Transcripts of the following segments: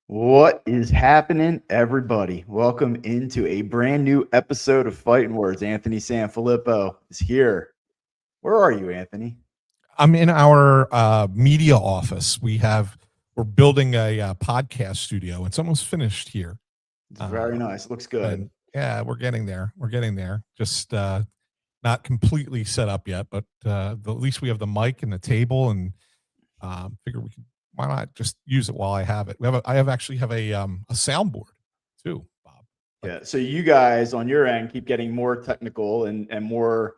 What is happening, everybody? Welcome into a brand new episode of Phillitin Words. Anthony Sanfilippo is here. Where are you, Anthony? I'm in our media office. We're building a podcast studio. It's almost finished here. It's very Uh, nice. It looks good. and yeah, we're getting there. We're getting there. Just not completely set up yet, but at least we have the mic and the table, and figure we can. Why not just use it while I have it? I actually have a soundboard too, Bob. Like, Yeah. So you guys on your end keep getting more technical and more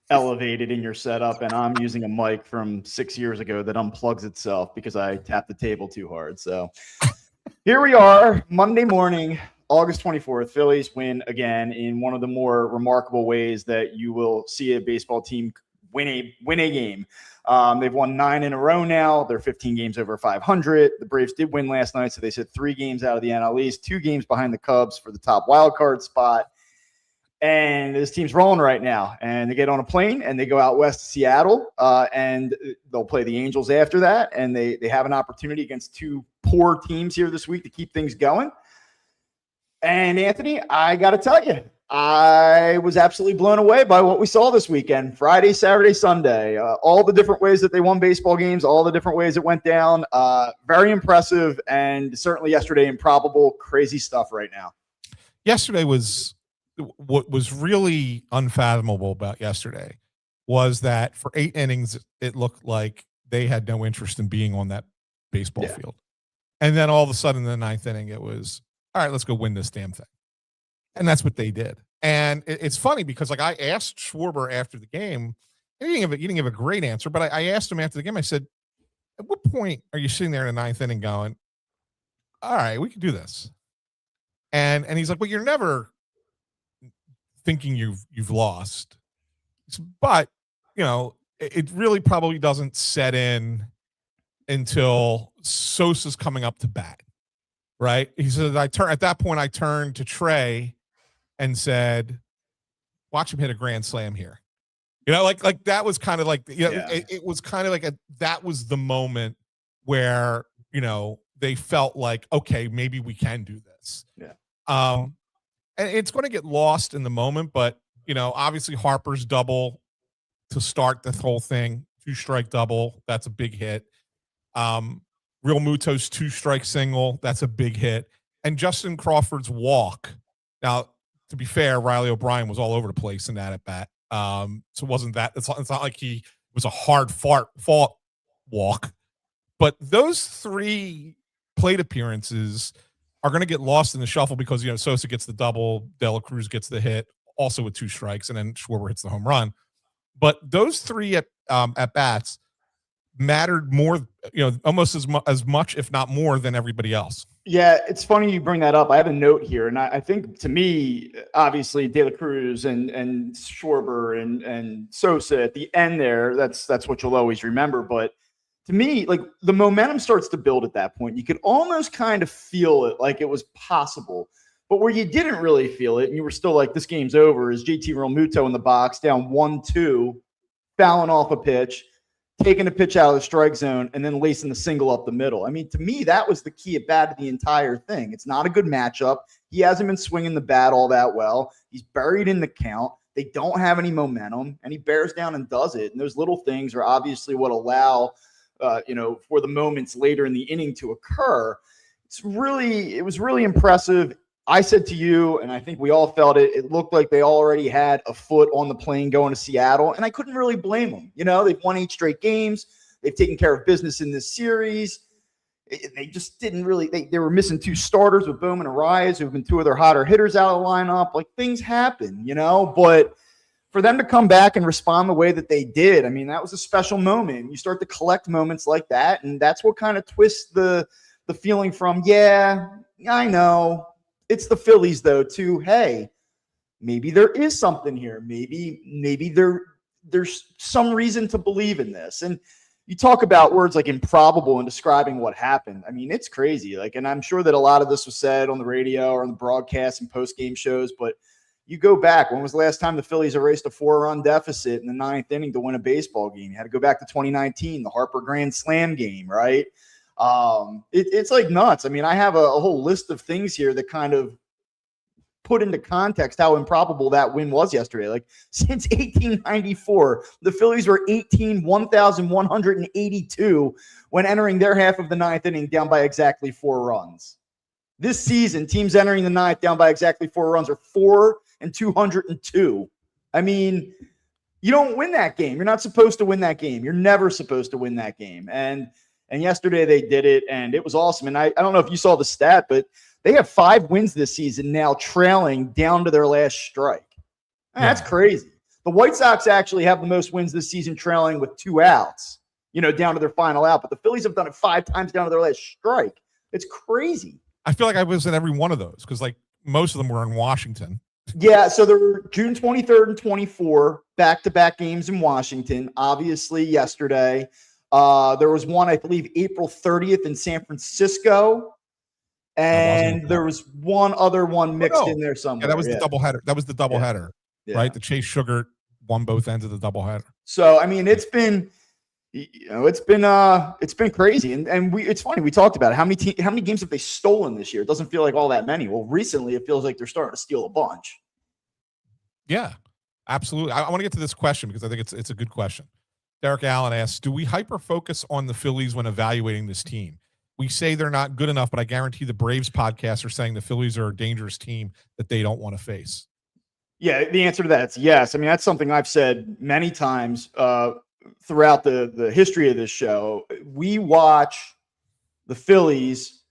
elevated in your setup, and I'm using a mic from 6 years ago that unplugs itself because I tapped the table too hard. So here we are, Monday morning, August 24th. Phillies win again in one of the more remarkable ways that you will see a baseball team win a game. They've won 9 in a row now. They're 15 games over 500. The Braves did win last night, so they sit 3 games out of the NL East, 2 games behind the Cubs for the top wild card spot. And this team's rolling right now. And they get on a plane and they go out west to Seattle, and they'll play the Angels after that. And they have an opportunity against 2 poor teams here this week to keep things going. And Anthony, I got to tell you, I was absolutely blown away by what we saw this weekend. Friday, Saturday, Sunday, all the different ways that they won baseball games, all the different ways it went down. Very impressive, and certainly yesterday improbable, crazy stuff right now. yesterday was what was really unfathomable about yesterday was that for 8 innings, it looked like they had no interest in being on that baseball field. And then all of a sudden in the 9th inning, it was, all right, let's go win this damn thing. And that's what they did. And it's funny because like I asked Schwarber after the game, and he didn't give a great answer, but I asked him after the game, I said, at what point are you sitting there in the 9th inning going, all right, we can do this? And he's like, well, you're never thinking you've lost. But, it really probably doesn't set in until Sosa's coming up to bat. Right? He said, at that point, I turned to Trey and said, watch him hit a grand slam here. Like that was kind of like, it was kind of like that was the moment where, they felt like, okay, maybe we can do this. Yeah. And it's going to get lost in the moment, but, obviously Harper's double to start the whole thing, 2-strike double. That's a big hit. Real Muto's 2-strike single. That's a big hit. And Justin Crawford's walk. Now, to be fair, Riley O'Brien was all over the place in that at bat. So wasn't that, it's not like he was a hard fought walk. But those 3 plate appearances are going to get lost in the shuffle because, Sosa gets the double, De La Cruz gets the hit, also with 2 strikes, and then Schwarber hits the home run. But those 3 at bats mattered more, almost as much, if not more, than everybody else. Yeah, it's funny you bring that up. I have a note here, and I think to me, obviously, De La Cruz and Schwarber and Sosa at the end there, that's what you'll always remember. But to me, like the momentum starts to build at that point. You could almost kind of feel it, like it was possible. But where you didn't really feel it, and you were still like, this game's over, is JT Realmuto in the box, down 1-2, fouling off a pitch, taking a pitch out of the strike zone, and then lacing the single up the middle. I mean, to me, that was the key at bat of the entire thing. It's not a good matchup. He hasn't been swinging the bat all that well. He's buried in the count. They don't have any momentum, and he bears down and does it. And those little things are obviously what allow, for the moments later in the inning to occur. It was really impressive. I said to you, and I think we all felt it, it looked like they already had a foot on the plane going to Seattle, and I couldn't really blame them. They've won 8 straight games. They've taken care of business in this series. They just didn't really – they were missing 2 starters with Bowman and Arias, who have been 2 of their hotter hitters out of the lineup. Like, things happen, but for them to come back and respond the way that they did, I mean, that was a special moment. You start to collect moments like that, and that's what kind of twists the feeling from, yeah, I know – it's the Phillies, though, too. Hey, maybe there is something here. Maybe there's some reason to believe in this. And you talk about words like improbable in describing what happened. I mean, it's crazy. And I'm sure that a lot of this was said on the radio or on the broadcast and post-game shows, but you go back. When was the last time the Phillies erased a 4-run deficit in the 9th inning to win a baseball game? You had to go back to 2019, the Harper Grand Slam game, right? It's like nuts. I mean, I have a whole list of things here that kind of put into context how improbable that win was yesterday. Like since 1894, the Phillies were 1,182 when entering their half of the ninth inning down by exactly 4 runs. This season, teams entering the ninth down by exactly 4 runs are 4-202. I mean, you don't win that game. You're not supposed to win that game. You're never supposed to win that game. And yesterday they did it, and it was awesome. And I don't know if you saw the stat, but they have 5 wins this season now, trailing down to their last strike. That's crazy. The White Sox actually have the most wins this season, trailing with 2 outs, down to their final out. But the Phillies have done it 5 times down to their last strike. It's crazy. I feel like I was at every one of those because, like, most of them were in Washington. Yeah, so there were June 23rd and 24 back-to-back games in Washington. Obviously, yesterday. There was one, I believe, April 30th in San Francisco. And there was one other one mixed in there somewhere. Yeah, that was the doubleheader. That was the doubleheader, right? The Chase Sugar won both ends of the doubleheader. So I mean, it's been crazy, and it's funny. We talked about it. How many games have they stolen this year? It doesn't feel like all that many. Well, recently it feels like they're starting to steal a bunch. Yeah, absolutely. I want to get to this question because I think it's a good question. Derek Allen asks, do we hyper focus on the Phillies when evaluating this team? We say they're not good enough, but I guarantee the Braves podcast are saying the Phillies are a dangerous team that they don't want to face. Yeah, the answer to that is yes. I mean, that's something I've said many times throughout the history of this show. We watch the Phillies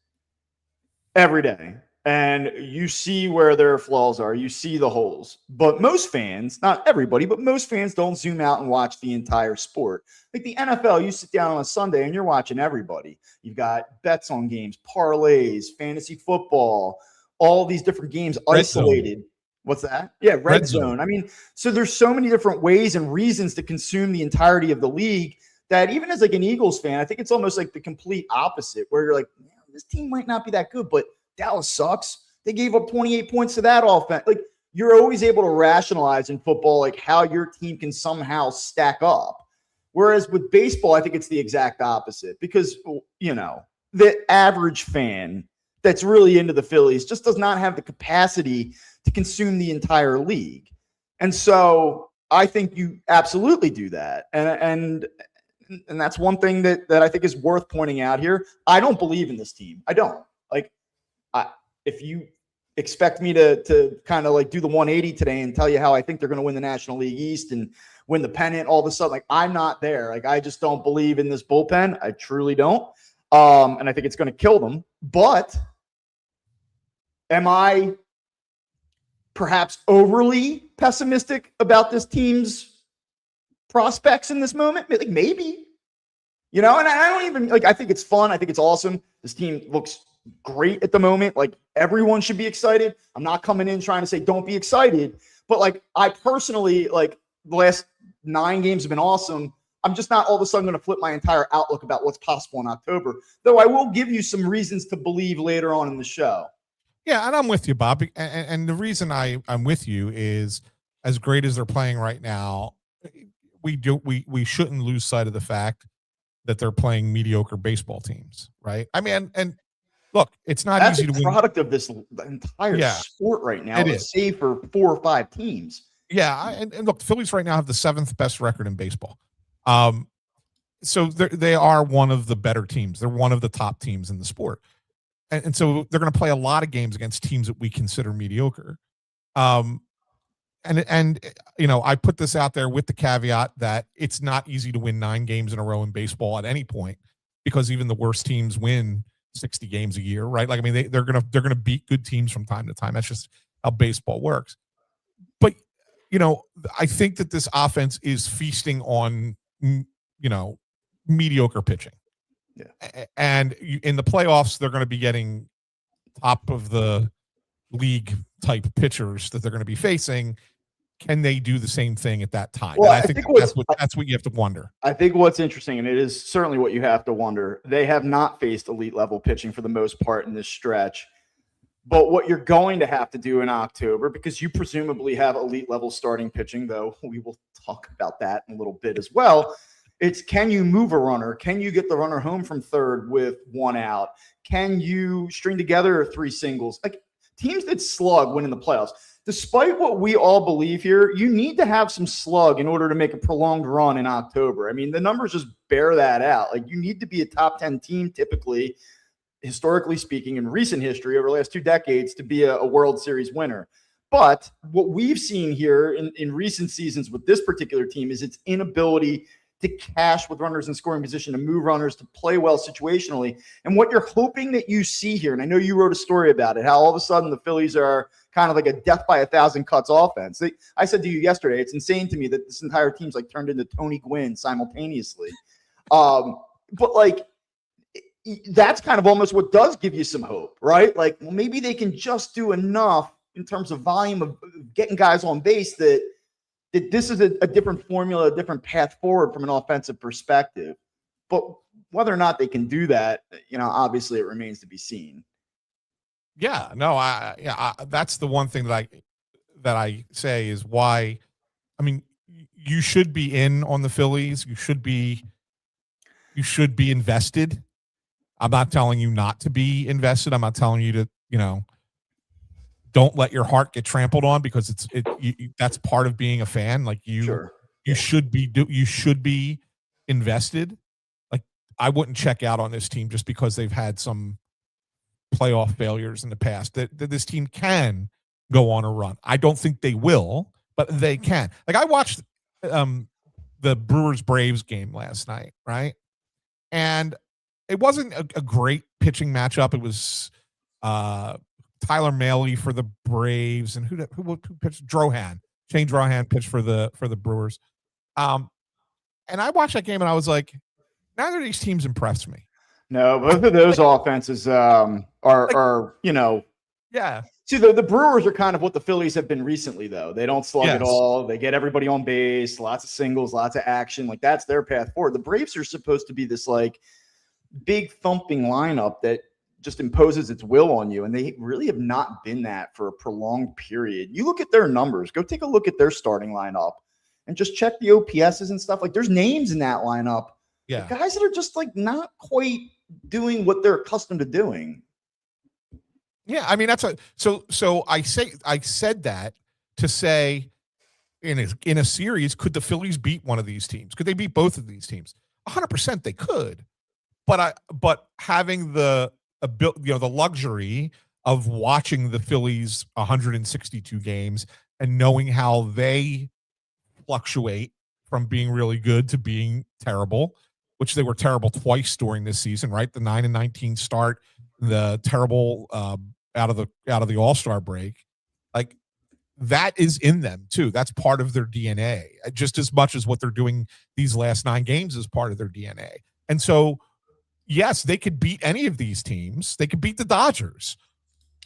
every day, and you see where their flaws are. You see the holes. But most fans, not everybody, but most fans don't zoom out and watch the entire sport. Like the NFL, you sit down on a Sunday and you're watching everybody. You've got bets on games, parlays, fantasy football, all these different games isolated. What's that? Yeah, red zone. I mean, so there's so many different ways and reasons to consume the entirety of the league that even as like an Eagles fan, I think it's almost like the complete opposite, where you're like, this team might not be that good, but Dallas sucks. They gave up 28 points to that offense. Like, you're always able to rationalize in football, like how your team can somehow stack up. Whereas with baseball, I think it's the exact opposite because, the average fan that's really into the Phillies just does not have the capacity to consume the entire league. And so I think you absolutely do that. And that's one thing that I think is worth pointing out here. I don't believe in this team. I don't. Like, if you expect me to kind of like do the 180 today and tell you how I think they're going to win the National League East and win the pennant all of a sudden, like, I'm not there. Like, I just don't believe in this bullpen. I truly don't. And I think it's going to kill them. But am I perhaps overly pessimistic about this team's prospects in this moment? Like, maybe, and I don't even like, I think it's fun. I think it's awesome. This team looks great at the moment. Like, everyone should be excited. I'm not coming in trying to say don't be excited, but like, I personally, like, the last 9 games have been awesome. I'm just not all of a sudden going to flip my entire outlook about what's possible in October, though I will give you some reasons to believe later on in the show. Yeah, and I'm with you, Bob. And the reason I'm with you is, as great as they're playing right now, we shouldn't lose sight of the fact that they're playing mediocre baseball teams, right? I mean, and look, it's not easy to win. That's a product of this entire sport right now. It is, save for 4 or 5 teams. Yeah, and look, the Phillies right now have the 7th best record in baseball. So they are one of the better teams. They're one of the top teams in the sport. And so they're going to play a lot of games against teams that we consider mediocre. And I put this out there with the caveat that it's not easy to win 9 games in a row in baseball at any point, because even the worst teams win 60 games a year, right? Like, I mean, they're going to beat good teams from time to time. That's just how baseball works. But, I think that this offense is feasting on, mediocre pitching. Yeah. And in the playoffs, they're going to be getting top of the league type pitchers that they're going to be facing. Can they do the same thing at that time? Well, I think that's what you have to wonder. I think what's interesting, and it is certainly what you have to wonder, they have not faced elite level pitching for the most part in this stretch. But what you're going to have to do in October, because you presumably have elite level starting pitching, though we will talk about that in a little bit as well, It's, can you move a runner? Can you get the runner home from third with one out? Can you string together 3 singles? Like, teams that slug win in the playoffs. Despite what we all believe here, you need to have some slug in order to make a prolonged run in October. I mean, the numbers just bear that out. Like, you need to be a top 10 team typically, historically speaking, in recent history over the last 2 decades, to be a World Series winner. But what we've seen here in recent seasons with this particular team is its inability to cash with runners in scoring position, to move runners, to play well situationally. And what you're hoping that you see here, and I know you wrote a story about it, how all of a sudden the Phillies are kind of like a death by 1,000 cuts offense. I said to you yesterday, it's insane to me that this entire team's like turned into Tony Gwynn simultaneously. But like, that's kind of almost what does give you some hope, right? Like, well, maybe they can just do enough in terms of volume of getting guys on base that this is a different formula, a different path forward from an offensive perspective. But whether or not they can do that, obviously it remains to be seen. Yeah, no, that's the one thing that I say is why. I mean, you should be in on the Phillies. You should be invested. I'm not telling you not to be invested. I'm not telling you to, don't let your heart get trampled on, because that's part of being a fan. Like, you should be invested. Like, I wouldn't check out on this team just because they've had some playoff failures in the past. That this team can go on a run. I don't think they will, but they can. Like, I watched the Brewers-Braves game last night, right? And it wasn't a great pitching matchup. It was Tyler Mahle for the Braves, and who pitched? Drohan. Shane Drohan pitched for the Brewers. And I watched that game and I was like, neither of these teams impressed me. No, both of those offenses are yeah. See, the Brewers are kind of what the Phillies have been recently, though. They don't slug at all. They get everybody on base, lots of singles, lots of action. Like, that's their path forward. The Braves are supposed to be this like big thumping lineup that just imposes its will on you, and they really have not been that for a prolonged period. You look at their numbers, go take a look at their starting lineup and just check the OPSs and stuff. Like, there's names in that lineup, guys that are just like not quite doing what they're accustomed to doing. Yeah, I mean, so I said that to say, in a series, could the Phillies beat one of these teams? Could they beat both of these teams? 100% they could, but having the luxury of watching the Phillies 162 games and knowing how they fluctuate from being really good to being terrible, which they were terrible twice during this season, right? The 9-19 start, the terrible out of the All-Star break. Like, that is in them too. That's part of their DNA, just as much as what they're doing these last 9 games is part of their DNA. And so, yes, they could beat any of these teams. They could beat the Dodgers,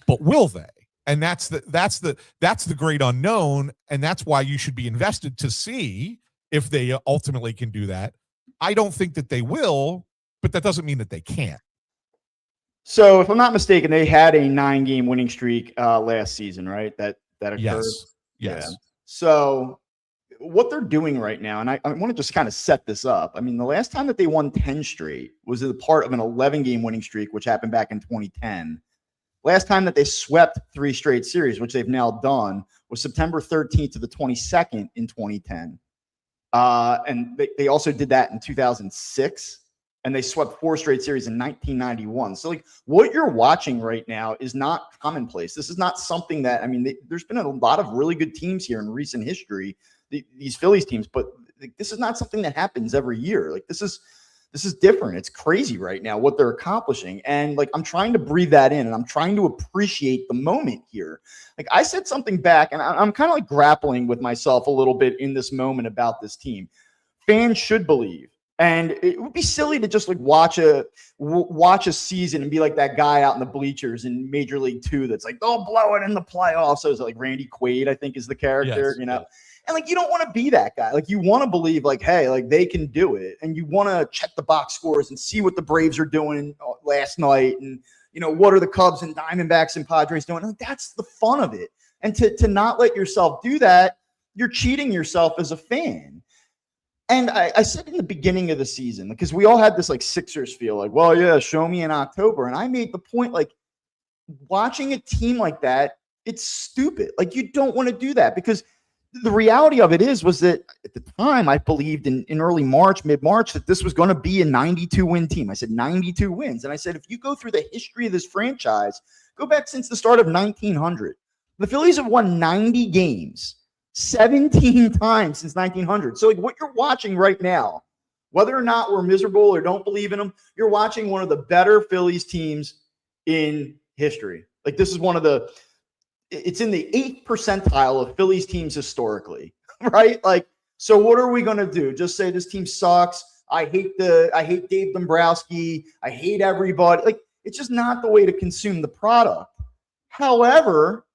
but will they? And that's the great unknown. And that's why you should be invested to see if they ultimately can do that. I don't think that they will, but that doesn't mean that they can't. So, if I'm not mistaken, they had a 9-game winning streak last season, right? That occurred. Yes. Yeah. So, what they're doing right now, and I want to just kind of set this up. I mean, the last time that they won 10 straight was a part of an 11-game winning streak, which happened back in 2010. Last time that they swept 3 straight series, which they've now done, was September 13th to the 22nd in 2010. And they also did that in 2006, and they swept 4 straight series in 1991. So, like, what you're watching right now is not commonplace. This is not something that, I mean, there's been a lot of really good teams here in recent history, these Phillies teams, but this is not something that happens every year. Like, this is different. It's crazy right now what they're accomplishing. And like, I'm trying to breathe that in, and I'm trying to appreciate the moment here. Like, I said something back, and I'm kind of like grappling with myself a little bit in this moment about this team. Fans should believe. And it would be silly to just like watch a season and be like that guy out in the bleachers in Major League 2 that's like, they'll blow it in the playoffs. So it's like Randy Quaid, I think, is the character, Yes. And like, you don't want to be that guy. Like, you want to believe like, hey, like, they can do it. And you want to check the box scores and see what the Braves are doing last night. And, what are the Cubs and Diamondbacks and Padres doing? Like, that's the fun of it. And to not let yourself do that, you're cheating yourself as a fan. And I said in the beginning of the season, because we all had this like Sixers feel like, well, yeah, show me in October. And I made the point, like, watching a team like that, it's stupid. Like, you don't want to do that, because the reality of it was that at the time I believed in early March, mid-March, that this was going to be a 92 win team. I said 92 wins. And I said, if you go through the history of this franchise, go back since the start of 1900, the Phillies have won 90 games 17 times since 1900. So like what you're watching right now, whether or not we're miserable or don't believe in them, you're watching one of the better Phillies teams in history. Like, this is one of the, it's in the 8th percentile of Phillies teams historically, right? Like, so what are we going to do? Just say this team sucks. I hate Dave Dombrowski. I hate everybody. Like, it's just not the way to consume the product. However,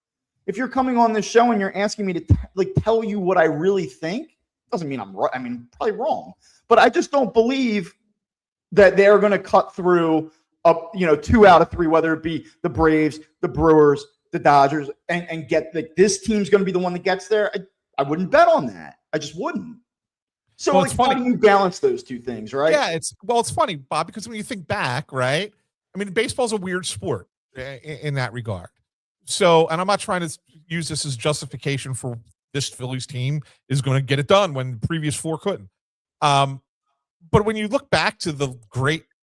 if you're coming on this show and you're asking me to tell you what I really think, doesn't mean I'm right. I mean, probably wrong, but I just don't believe that they're going to cut through up, 2 out of 3, whether it be the Braves, the Brewers, the Dodgers, and get like this team's going to be the one that gets there. I wouldn't bet on that. I just wouldn't. So well, it's funny. How do you balance those two things, right? Yeah, it's funny, Bob, because when you think back, right? I mean, baseball's a weird sport in that regard. So, and I'm not trying to use this as justification for this Phillies team is going to get it done when the previous 4 couldn't. But when you look back to the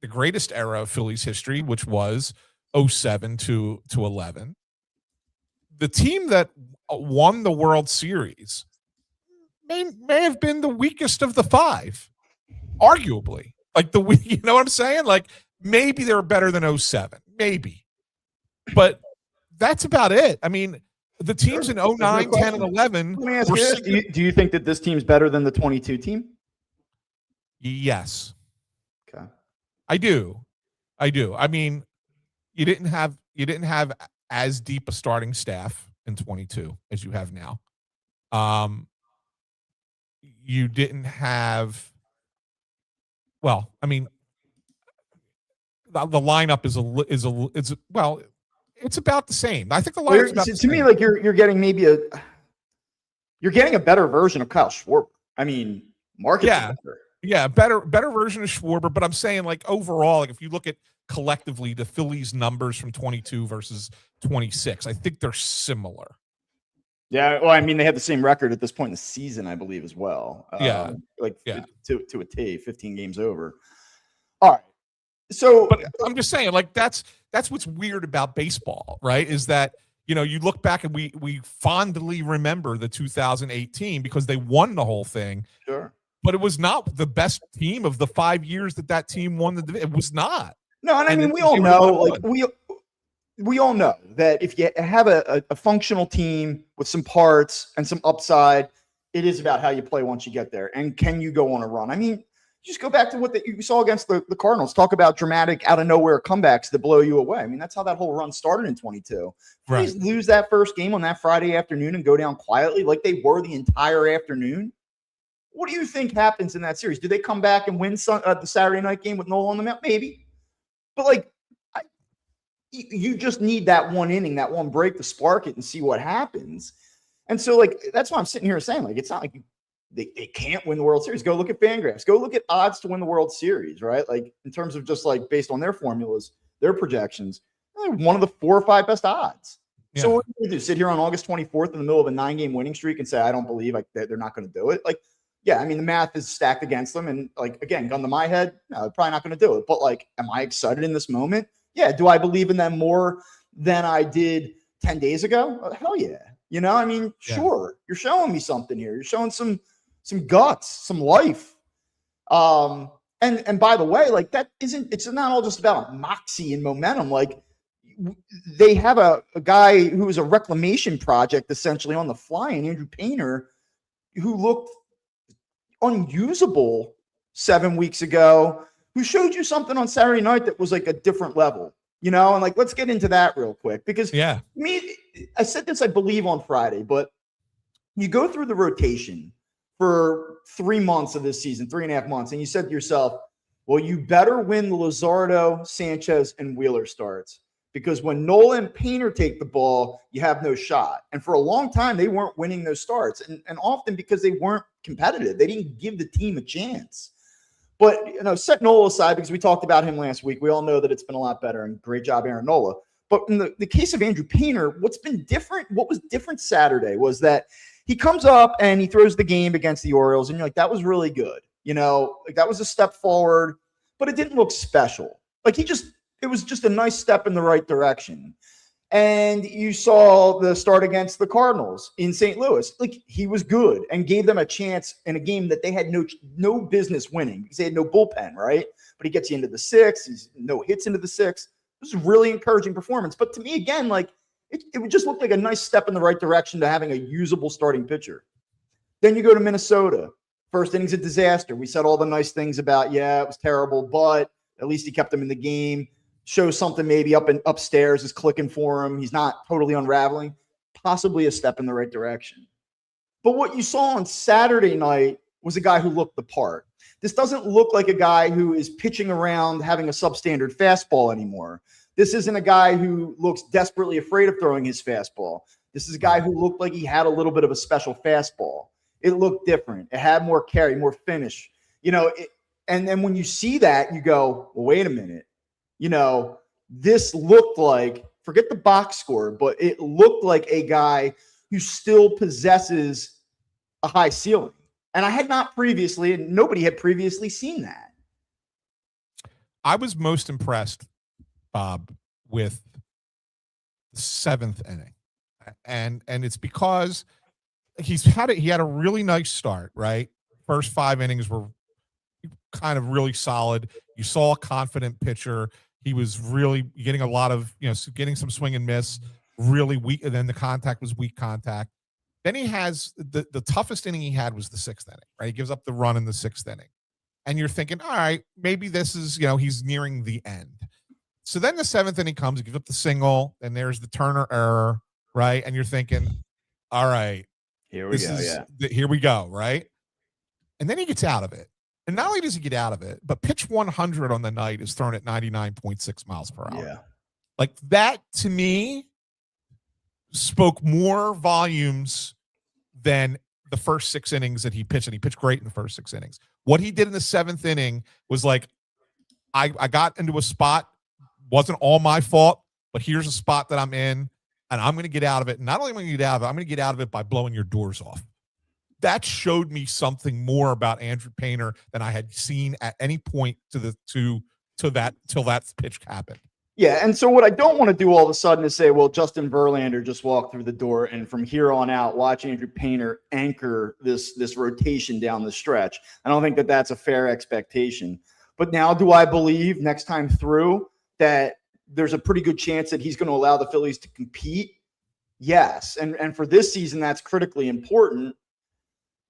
greatest era of Phillies history, which was 07 to 11, the team that won the World Series may have been the weakest of the 5, arguably. Like you know what I'm saying? Like, maybe they're better than 07, maybe, but that's about it. I mean, the teams in 09, 10, and 11. Let me ask you this. Do you think that this team's better than the 22 team? Yes. Okay. I do. I mean, you didn't have as deep a starting staff in 22 as you have now. You didn't have, well, I mean, the lineup is well, it's about the same. I think the lineup's about the same. Me, like you're getting you're getting a better version of Kyle Schwarber. I mean, market's better. Yeah, better version of Schwarber. But I'm saying, like, overall, like if you look at collectively the Phillies numbers from 22 versus 26, I think they're similar. Yeah, well, I mean, they have the same record at this point in the season, I believe, as well. To a T, 15 games over. All right. So, but I'm just saying, like, that's what's weird about baseball, right? Is that, you look back and we fondly remember the 2018 because they won the whole thing. Sure. But it was not the best team of the 5 years that team won the division. It was not. No, and I mean, we all know, like, we all know that if you have a functional team with some parts and some upside, it is about how you play once you get there. And can you go on a run? I mean, just go back to what you saw against the Cardinals. Talk about dramatic out-of-nowhere comebacks that blow you away. I mean, that's how that whole run started in 22. Right. Please lose that first game on that Friday afternoon and go down quietly like they were the entire afternoon. What do you think happens in that series? Do they come back and win the Saturday night game with Nola on the mound? Maybe. But, like, you just need that one inning, that one break to spark it and see what happens. And so, like, that's why I'm sitting here saying, like, it's not like they can't win the World Series. Go look at Fangraphs. Go look at odds to win the World Series, right? Like, in terms of just, like, based on their formulas, their projections, they're one of the 4 or 5 best odds. Yeah. So what do you do? Sit here on August 24th in the middle of a 9-game winning streak and say, I don't believe they're not going to do it? Like, yeah, I mean, the math is stacked against them. And, like, again, gun to my head, no, they're probably not going to do it. But, like, am I excited in this moment? Yeah. Do I believe in them more than I did 10 days ago? Hell yeah. I mean, sure. You're showing me something here. You're showing some guts, some life. And by the way, like, it's not all just about moxie and momentum. Like, they have a guy who was a reclamation project essentially on the fly, and Andrew Painter, who looked unusable 7 weeks ago, who showed you something on Saturday night that was like a different level, and like, let's get into that real quick, because I said this, I believe, on Friday, but you go through the rotation for 3 months of this season, 3.5 months, and you said to yourself, well, you better win the Luzardo, Sanchez, and Wheeler starts, because when Nola and Painter take the ball, you have no shot. And for a long time, they weren't winning those starts, and often because they weren't competitive. They didn't give the team a chance. But, set Nola aside because we talked about him last week. We all know that it's been a lot better, and great job, Aaron Nola. But in the case of Andrew Painter, what was different Saturday was that he comes up and he throws the game against the Orioles, and you're like, that was really good. That was a step forward, but it didn't look special. It was just a nice step in the right direction. And you saw the start against the Cardinals in St. Louis. He was good and gave them a chance in a game that they had no business winning because they had no bullpen, right? But he gets you into the sixth. He's no hits into the sixth. This is a really encouraging performance. But to me, again, it would just look like a nice step in the right direction to having a usable starting pitcher. Then you go to Minnesota. First inning's a disaster. We said all the nice things about, it was terrible, but at least he kept them in the game. Shows something maybe upstairs is clicking for him. He's not totally unraveling. Possibly a step in the right direction. But what you saw on Saturday night was a guy who looked the part. This doesn't look like a guy who is pitching around having a substandard fastball anymore. This isn't a guy who looks desperately afraid of throwing his fastball. This is a guy who looked like he had a little bit of a special fastball. It looked different. It had more carry, more finish. And then when you see that, you go, well, wait a minute. This looked like, forget the box score, but it looked like a guy who still possesses a high ceiling. And I had not previously, and nobody had previously seen that. I was most impressed, Bob, with the seventh inning. And it's because he had a really nice start, right? First 5 innings were kind of really solid. You saw a confident pitcher. He was really getting a lot of, getting some swing and miss, really weak. And then the contact was weak contact. Then he has the toughest inning he had was the 6th inning, right? He gives up the run in the 6th inning. And you're thinking, all right, maybe this is, he's nearing the end. So then the 7th inning comes, he gives up the single, and there's the Turner error, right? And you're thinking, all right, here we go, right? And then he gets out of it. And not only does he get out of it, but pitch 100 on the night is thrown at 99.6 miles per hour. Yeah. That to me spoke more volumes than the first 6 innings that he pitched, and he pitched great in the first 6 innings. What he did in the 7th inning was I got into a spot, wasn't all my fault, but here's a spot that I'm in, and I'm going to get out of it. And not only am I going to get out of it, I'm going to get out of it by blowing your doors off. That showed me something more about Andrew Painter than I had seen at any point till that pitch happened. Yeah, and so what I don't want to do all of a sudden is say, well, Justin Verlander just walked through the door, and from here on out, watch Andrew Painter anchor this rotation down the stretch. I don't think that that's a fair expectation. But now, do I believe next time through that there's a pretty good chance that he's going to allow the Phillies to compete? Yes, and for this season, that's critically important.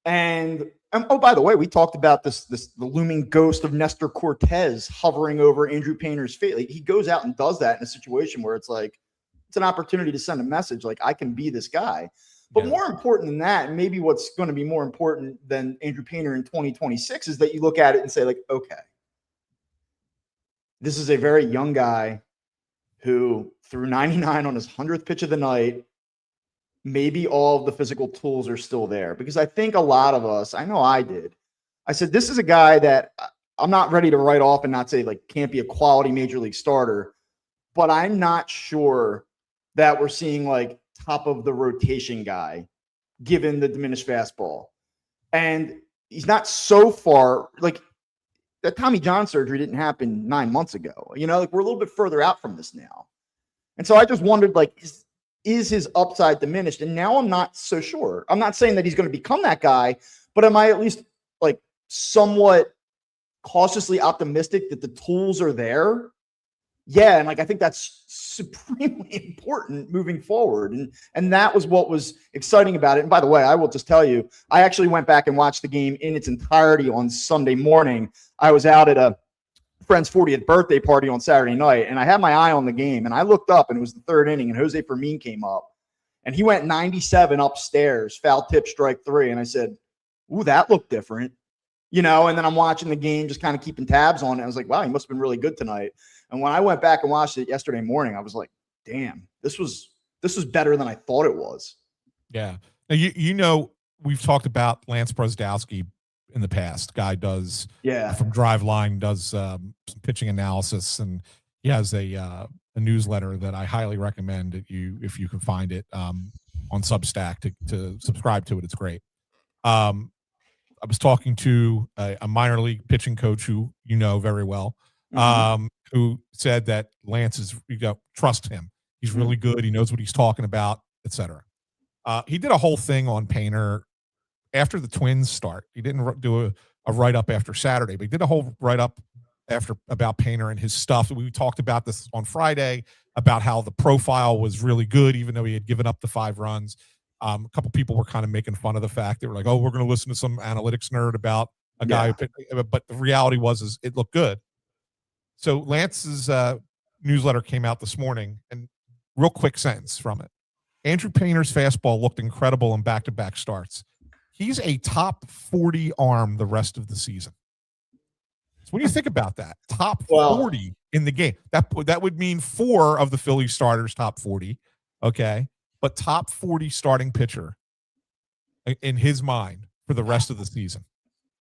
And oh, by the way, we talked about the looming ghost of Nestor Cortez hovering over Andrew Painter's face. He goes out and does that in a situation where it's an opportunity to send a message I can be this guy. But more important than that, and maybe what's going to be more important than Andrew Painter in 2026 is that you look at it and say, okay, this is a very young guy who threw 99 on his 100th pitch of the night. Maybe all of the physical tools are still there, because I think a lot of us, I know I did. I said, this is a guy that I'm not ready to write off and not say can't be a quality major league starter, but I'm not sure that we're seeing top of the rotation guy given the diminished fastball. And he's not so far, that Tommy John surgery didn't happen 9 months ago. We're a little bit further out from this now. And so I just wondered, is his upside diminished? And now I'm not so sure. I'm not saying that he's going to become that guy, but am I at least somewhat cautiously optimistic that the tools are there? Yeah. And I think that's supremely important moving forward. And that was what was exciting about it. And by the way, I will just tell you, I actually went back and watched the game in its entirety on Sunday morning. I was out at a friend's 40th birthday party on Saturday night, and I had my eye on the game, and I looked up, and it was the 3rd inning, and Jose Fermin came up, and he went 97 upstairs, foul tip, strike 3, and I said, ooh, that looked different, and then I'm watching the game, just kind of keeping tabs on it. I was like, wow, he must have been really good tonight. And when I went back and watched it yesterday morning, I was like, damn, this was better than I thought it was. Yeah. Now, you know, we've talked about Lance Brosdowski in the past. Guy does from Driveline, does some pitching analysis, and he has a newsletter that I highly recommend that if you can find it on Substack to subscribe to it. It's great. I was talking to a minor league pitching coach who you know very well, who said that Lance is, trust him. He's really good. He knows what he's talking about, etc. He did a whole thing on Painter after the Twins start. He didn't do a write-up after Saturday, but he did a whole write-up about Painter and his stuff. We talked about this on Friday about how the profile was really good, even though he had given up the 5 runs. A couple people were kind of making fun of the fact. They were like, "Oh, we're going to listen to some analytics nerd about a guy who picked," but the reality was it looked good. So Lance's newsletter came out this morning, and real quick sentence from it. Andrew Painter's fastball looked incredible in back-to-back starts. He's a top 40 arm the rest of the season. So when you think about that, top 40 in the game, that would mean 4 of the Phillies starters top 40. Okay. But top 40 starting pitcher in his mind for the rest of the season.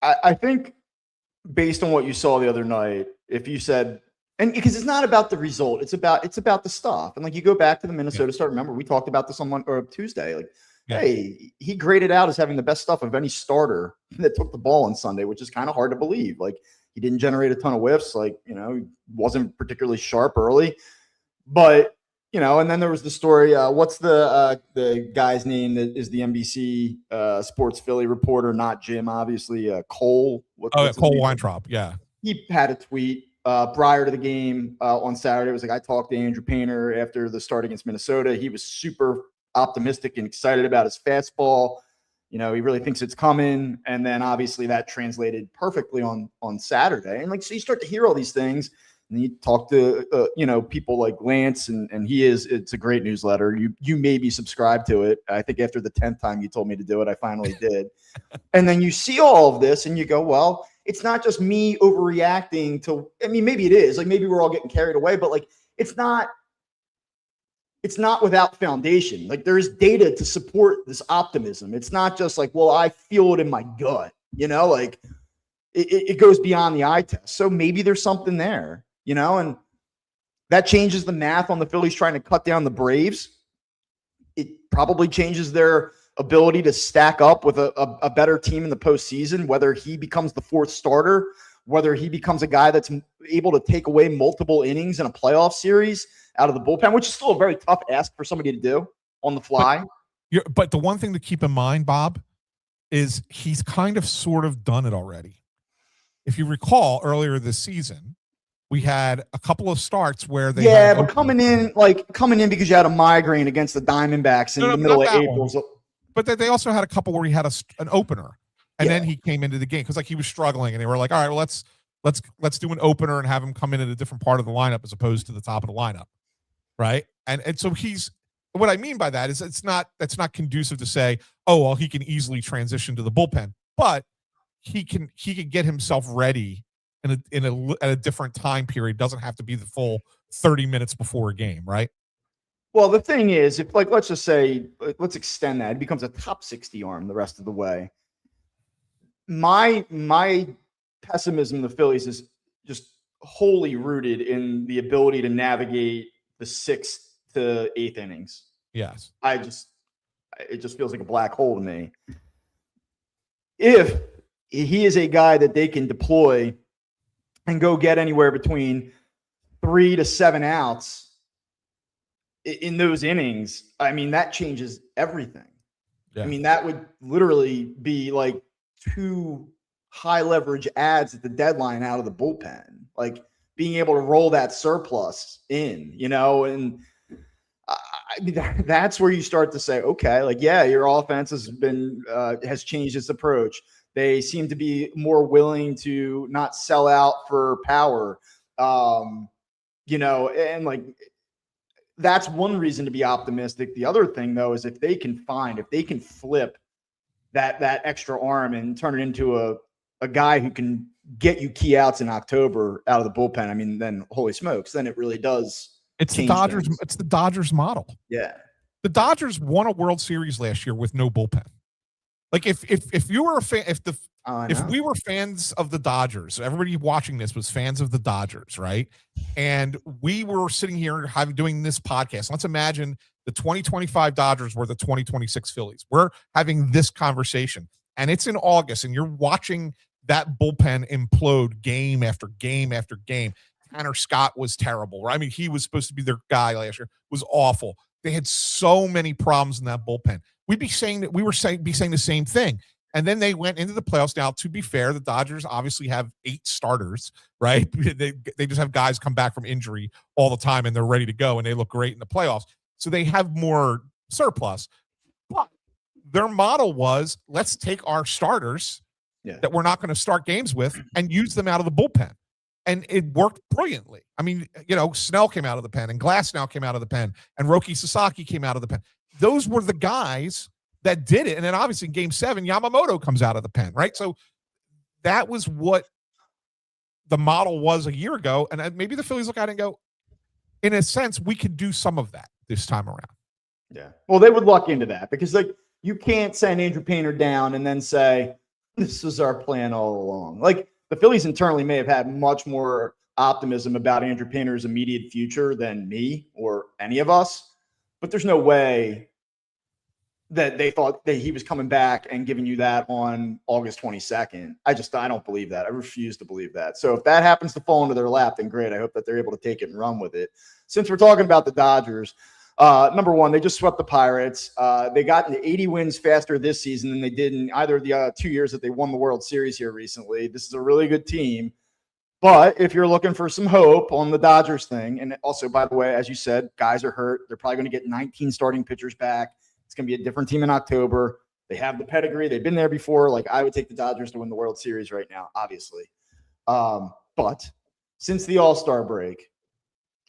I think based on what you saw the other night, if you said, and because it's not about the result, it's about the stuff. And like you go back to the Minnesota start, remember we talked about this on Tuesday. Like, hey, he graded out as having the best stuff of any starter that took the ball on Sunday, which is kind of hard to believe. Like he didn't generate a ton of whiffs, like, he wasn't particularly sharp early, but and then there was the story. What's the guy's name that is the NBC Sports Philly reporter? Not Jim, obviously. Cole. Cole Weintraub. Yeah, he had a tweet prior to the game on Saturday. It was like, I talked to Andrew Painter after the start against Minnesota. He was super optimistic and excited about his fastball. He really thinks it's coming. And then obviously that translated perfectly on Saturday. And so you start to hear all these things. And you talk to, people like Lance, and it's a great newsletter. You maybe subscribe to it. I think after the 10th time you told me to do it, I finally did. And then you see all of this and you go, well, it's not just me overreacting to, maybe it is. Like maybe we're all getting carried away, but like it's not without foundation. Like there is data to support this optimism. It's not just like, well, I feel it in my gut, like it goes beyond the eye test. So maybe there's something there. And that changes the math on the Phillies trying to cut down the Braves. It probably changes their ability to stack up with a better team in the postseason, whether he becomes the 4th starter, whether he becomes a guy that's able to take away multiple innings in a playoff series out of the bullpen, which is still a very tough ask for somebody to do on the fly. But the one thing to keep in mind, Bob, is he's kind of sort of done it already. If you recall earlier this season, we had a couple of starts where they but coming in because you had a migraine against the Diamondbacks in the middle of April. But they also had a couple where he had an opener, and then he came into the game because he was struggling, and they were like, all right, well, let's do an opener and have him come in at a different part of the lineup as opposed to the top of the lineup, right? And so what I mean by that is that's not conducive to say, oh, well, he can easily transition to the bullpen, but he can get himself ready at a different time period. Doesn't have to be the full 30 minutes before a game, right? Well, the thing is, if let's just say, let's extend that, it becomes a top 60 arm the rest of the way. My pessimism of the Phillies is just wholly rooted in the ability to navigate the 6th to 8th innings. Yes. It just feels like a black hole to me. If he is a guy that they can deploy and go get anywhere between 3 to 7 outs in those innings, that changes everything. Yeah. That would literally be like 2 high leverage ads at the deadline out of the bullpen, like being able to roll that surplus in, and that's where you start to say, okay, your offense has changed its approach. They seem to be more willing to not sell out for power, and that's one reason to be optimistic. The other thing, though, is if they can flip that extra arm and turn it into a guy who can get you key outs in October out of the bullpen, I mean, then holy smokes, then it really does. It's the change Dodgers. things. It's the Dodgers model. Yeah. The Dodgers won a World Series last year with no bullpen. Like if you were a fan, if we were fans of the Dodgers, everybody watching this was fans of the Dodgers, right? And we were sitting here doing this podcast. Let's imagine the 2025 Dodgers were the 2026 Phillies. We're having this conversation, and it's in August, and you're watching that bullpen implode game after game after game. Tanner Scott was terrible, right? I mean, he was supposed to be their guy last year. It was awful. They had so many problems in that bullpen. We'd be saying that be saying the same thing. And then they went into the playoffs. Now, to be fair, the Dodgers obviously have 8 starters, right? They just have guys come back from injury all the time, and they're ready to go, and they look great in the playoffs. So they have more surplus. But their model was, let's take our starters that we're not going to start games with and use them out of the bullpen. And it worked brilliantly. I mean, Snell came out of the pen, and Glasnow came out of the pen, and Roki Sasaki came out of the pen. Those were the guys that did it. And then obviously in game 7, Yamamoto comes out of the pen, right? So that was what the model was a year ago. And maybe the Phillies look at it and go, in a sense, we could do some of that this time around. Yeah. Well, they would luck into that because you can't send Andrew Painter down and then say, this was our plan all along. Like the Phillies internally may have had much more optimism about Andrew Painter's immediate future than me or any of us, but there's no way that they thought that he was coming back and giving you that on August 22nd. I don't believe that. I refuse to believe that. So if that happens to fall into their lap, then great. I hope that they're able to take it and run with it. Since we're talking about the Dodgers, number one, they just swept the Pirates. They got into 80 wins faster this season than they did in either of the 2 years that they won the World Series here recently. This is a really good team. But if you're looking for some hope on the Dodgers thing, and also, by the way, as you said, guys are hurt. They're probably going to get 19 starting pitchers back. It's going to be a different team in October. They have the pedigree. They've been there before. Like, I would take the Dodgers to win the World Series right now, obviously. But since the All-Star break,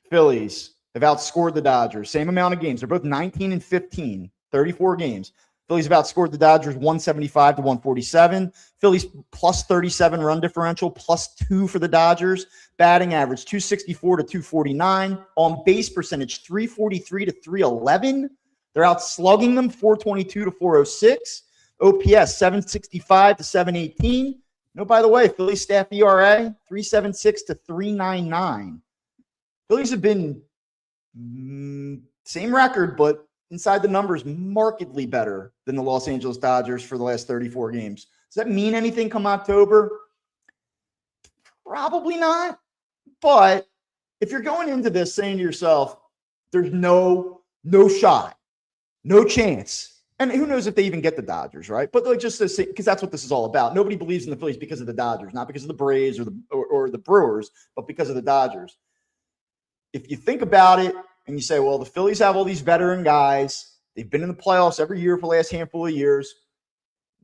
Phillies have outscored the Dodgers. Same amount of games. They're both 19 and 15, 34 games. Phillies have outscored the Dodgers 175 to 147. Phillies plus 37 run differential, plus 2 for the Dodgers. Batting average 264 to 249. On base percentage 343 to 311. They're out slugging them 422 to 406. OPS 765 to 718. By the way, Phillies staff ERA 376 to 399. Phillies have been same record, but inside the numbers, markedly better than the Los Angeles Dodgers for the last 34 games. Does that mean anything come October? Probably not. But if you're going into this saying to yourself, there's no shot, no chance. And who knows if they even get the Dodgers, right? But like just to say, because that's what this is all about. Nobody believes in the Phillies because of the Dodgers, not because of the Braves or the Brewers, but because of the Dodgers. If you think about it and you say, well, the Phillies have all these veteran guys. They've been in the playoffs every year for the last handful of years.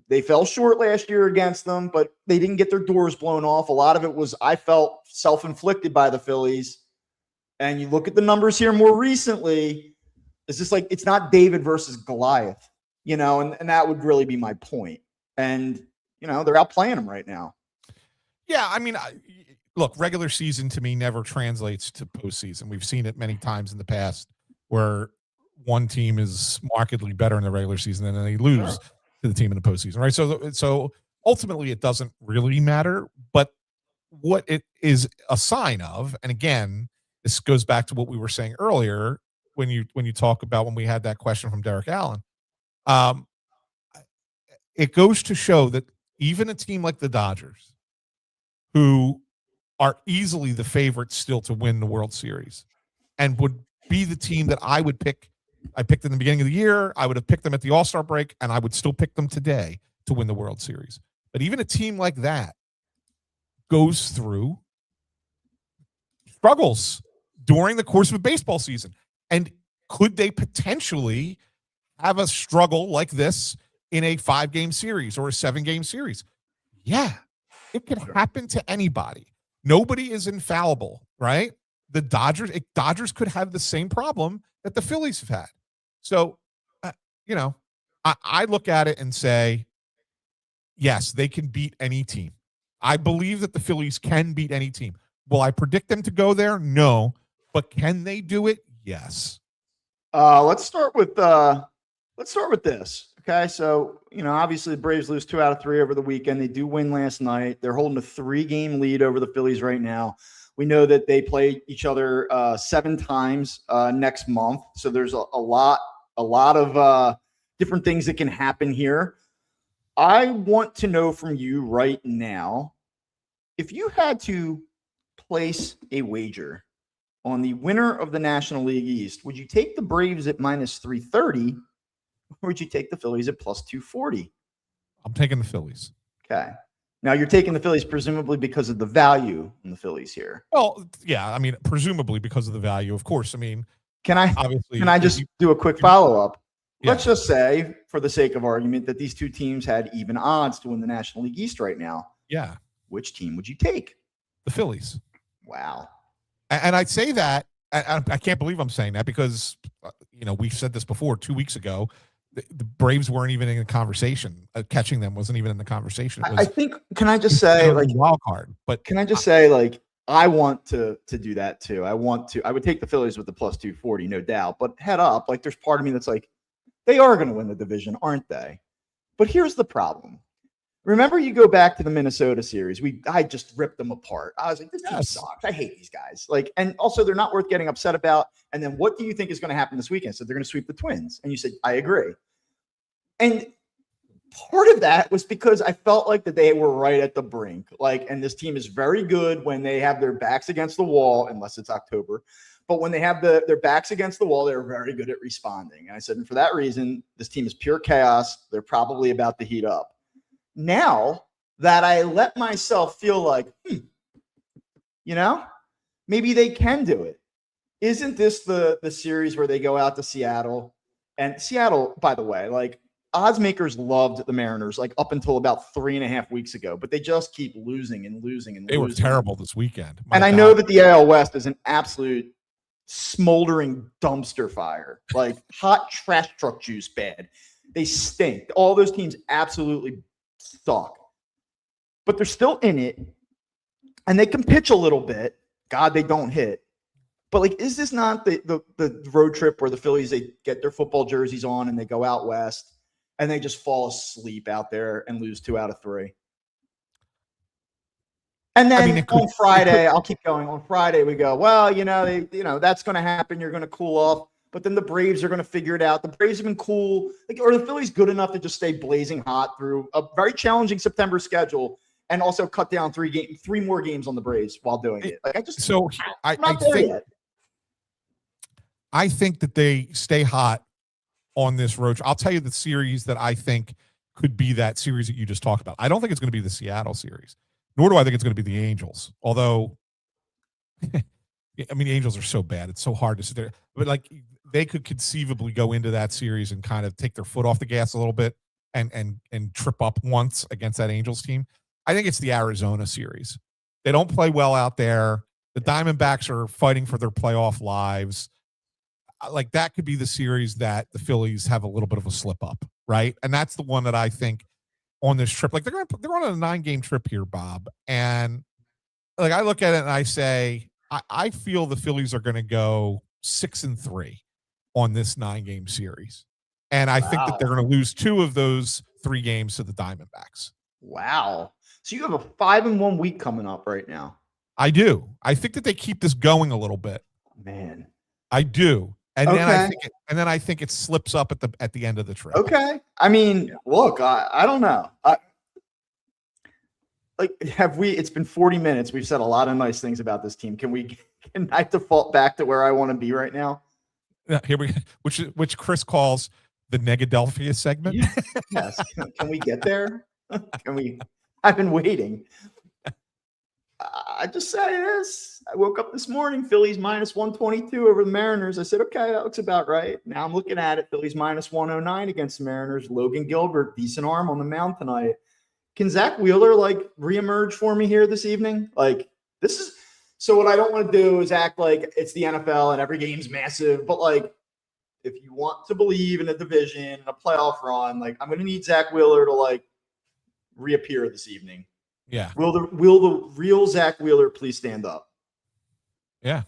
They fell short last year against them, but they didn't get their doors blown off. A lot of it was, I felt, self-inflicted by the Phillies. And you look at the numbers here more recently, it's just like, it's not David versus Goliath, and that would really be my point. And, they're outplaying them right now. Yeah, I mean, look, regular season to me never translates to postseason. We've seen it many times in the past where one team is markedly better in the regular season and then they lose to the team in the postseason, right? So ultimately it doesn't really matter, but what it is a sign of, and again, this goes back to what we were saying earlier when you talk about when we had that question from Derek Allen, it goes to show that even a team like the Dodgers, who are easily the favorites still to win the World Series and would be the team that I would pick. I picked in the beginning of the year. I would have picked them at the All-Star break, and I would still pick them today to win the World Series. But even a team like that goes through struggles during the course of a baseball season. And could they potentially have a struggle like this in a 5-game series or a 7-game series? Yeah, it could happen to anybody. Nobody is infallible, right? The Dodgers could have the same problem that the Phillies have had. So, I look at it and say, yes, they can beat any team. I believe that the Phillies can beat any team. Will I predict them to go there? No. But can they do it? Yes. Let's start with this. Okay, so obviously the Braves lose 2 out of 3 over the weekend. They do win last night. They're holding a 3-game lead over the Phillies right now. We know that they play each other 7 times next month. So there's a lot of different things that can happen here. I want to know from you right now, if you had to place a wager on the winner of the National League East, would you take the Braves at -330, or would you take the Phillies at +240? I'm taking the Phillies. Okay. Now you're taking the Phillies presumably because of the value in the Phillies here. Well, yeah, I mean, presumably because of the value, of course. I mean, can I just do a quick follow-up? Yeah. Let's just say, for the sake of argument, that these two teams had even odds to win the National League East right now. Yeah. Which team would you take? The Phillies. Wow. And I'd say that, I can't believe I'm saying that because, we said this before 2 weeks ago. The Braves weren't even in the conversation. Catching them wasn't even in the conversation. I think, can I just say, like, wild card, but can I just say, like, I want to do that too. I would take the Phillies with the +240, no doubt. But head up, like, there's part of me that's like, they are going to win the division, aren't they? But here's the problem. Remember, you go back to the Minnesota series. I just ripped them apart. I was like, this team sucks. I hate these guys. Like, and also they're not worth getting upset about. And then what do you think is going to happen this weekend? So they're going to sweep the Twins. And you said, I agree. And part of that was because I felt like that they were right at the brink. Like, and this team is very good when they have their backs against the wall, unless it's October. But when they have their backs against the wall, they're very good at responding. And I said, and for that reason, this team is pure chaos. They're probably about to heat up. Now that I let myself feel like, maybe they can do it. Isn't this the series where they go out to Seattle? And Seattle, by the way, like, odds makers loved the Mariners, like, up until about 3.5 weeks ago, but they just keep losing and losing and losing. They were terrible this weekend. And I know that the AL West is an absolute smoldering dumpster fire, like hot trash truck juice bad. They stink. All those teams absolutely suck, but they're still in it, and they can pitch a little bit. God, they don't hit. But, like, is this not the road trip where the Phillies, they get their football jerseys on and they go out west and they just fall asleep out there and lose 2 out of 3? And then on Friday, I'll keep going. On Friday, we go, well, that's going to happen. You're going to cool off. But then the Braves are going to figure it out. The Braves have been cool. Like, are the Phillies good enough to just stay blazing hot through a very challenging September schedule and also cut down 3 more games on the Braves while doing it? Like, I think that they stay hot on this road. I'll tell you the series that I think could be that series that you just talked about. I don't think it's going to be the Seattle series, nor do I think it's going to be the Angels. Although, I mean, the Angels are so bad. It's so hard to sit there. But, like, they could conceivably go into that series and kind of take their foot off the gas a little bit and trip up once against that Angels team. I think it's the Arizona series. They don't play well out there. The Diamondbacks are fighting for their playoff lives. Like, that could be the series that the Phillies have a little bit of a slip up, right? And that's the one that I think on this trip, like, they're on a 9-game trip here, Bob. And, like, I look at it and I say, I feel the Phillies are going to go 6-3 on this 9-game series. And I think that they're going to lose 2 of those 3 games to the Diamondbacks. Wow. So you have a 5-1 week coming up right now. I do. I think that they keep this going a little bit. Man. I do. And then I think it slips up at the end of the trip. Okay. I mean, look, I don't know. It's been 40 minutes. We've said a lot of nice things about this team. Can I default back to where I want to be right now? Here which Chris calls the Negadelphia segment. Yes. Can we get there? I've been waiting. I just say this. I woke up this morning, Phillies -122 over the Mariners. I said, okay, that looks about right. Now I'm looking at it. Phillies -109 against the Mariners. Logan Gilbert, decent arm on the mound tonight. Can Zach Wheeler, like, reemerge for me here this evening? Like, this is – so what I don't want to do is act like it's the NFL and every game's massive. But, like, if you want to believe in a division and a playoff run, like, I'm going to need Zach Wheeler to, like, reappear this evening. Yeah. Will the real Zach Wheeler please stand up? Yeah.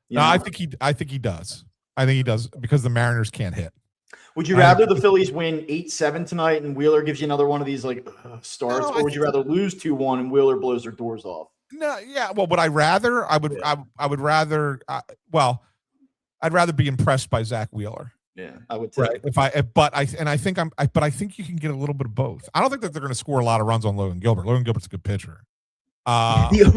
You No, know? I think he does. I think he does because the Mariners can't hit. Would you rather the Phillies win 8-7 tonight and Wheeler gives you another one of these like starts, or would you rather lose 2-1 and Wheeler blows their doors off? No, yeah. Well, would I rather? I would. Yeah. I would rather. Well, I'd rather be impressed by Zach Wheeler. Yeah, I would too. Right. But I think you can get a little bit of both. I don't think that they're going to score a lot of runs on Logan Gilbert. Logan Gilbert's a good pitcher. The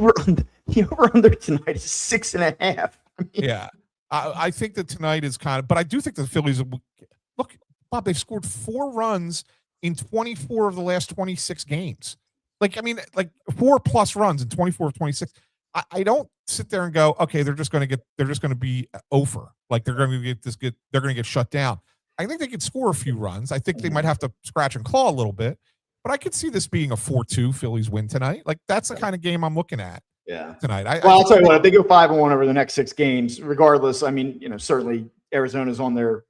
over under tonight is 6.5. I mean, yeah, I think that tonight is kind of. But I do think the Phillies look, Bob. They've scored 4 runs in 24 of the last 26 games. Like, I mean, like 4+ runs in 24 of 26. I don't sit there and go, okay, they're just going to be over. Like they're going to get shut down. I think they could score a few runs. I think they might have to scratch and claw a little bit, but I could see this being a 4-2 Phillies win tonight. Like that's the kind of game I'm looking at. Yeah. Tonight. I'll tell you what, if they go 5-1 over the next 6 games, regardless, I mean, certainly Arizona's in the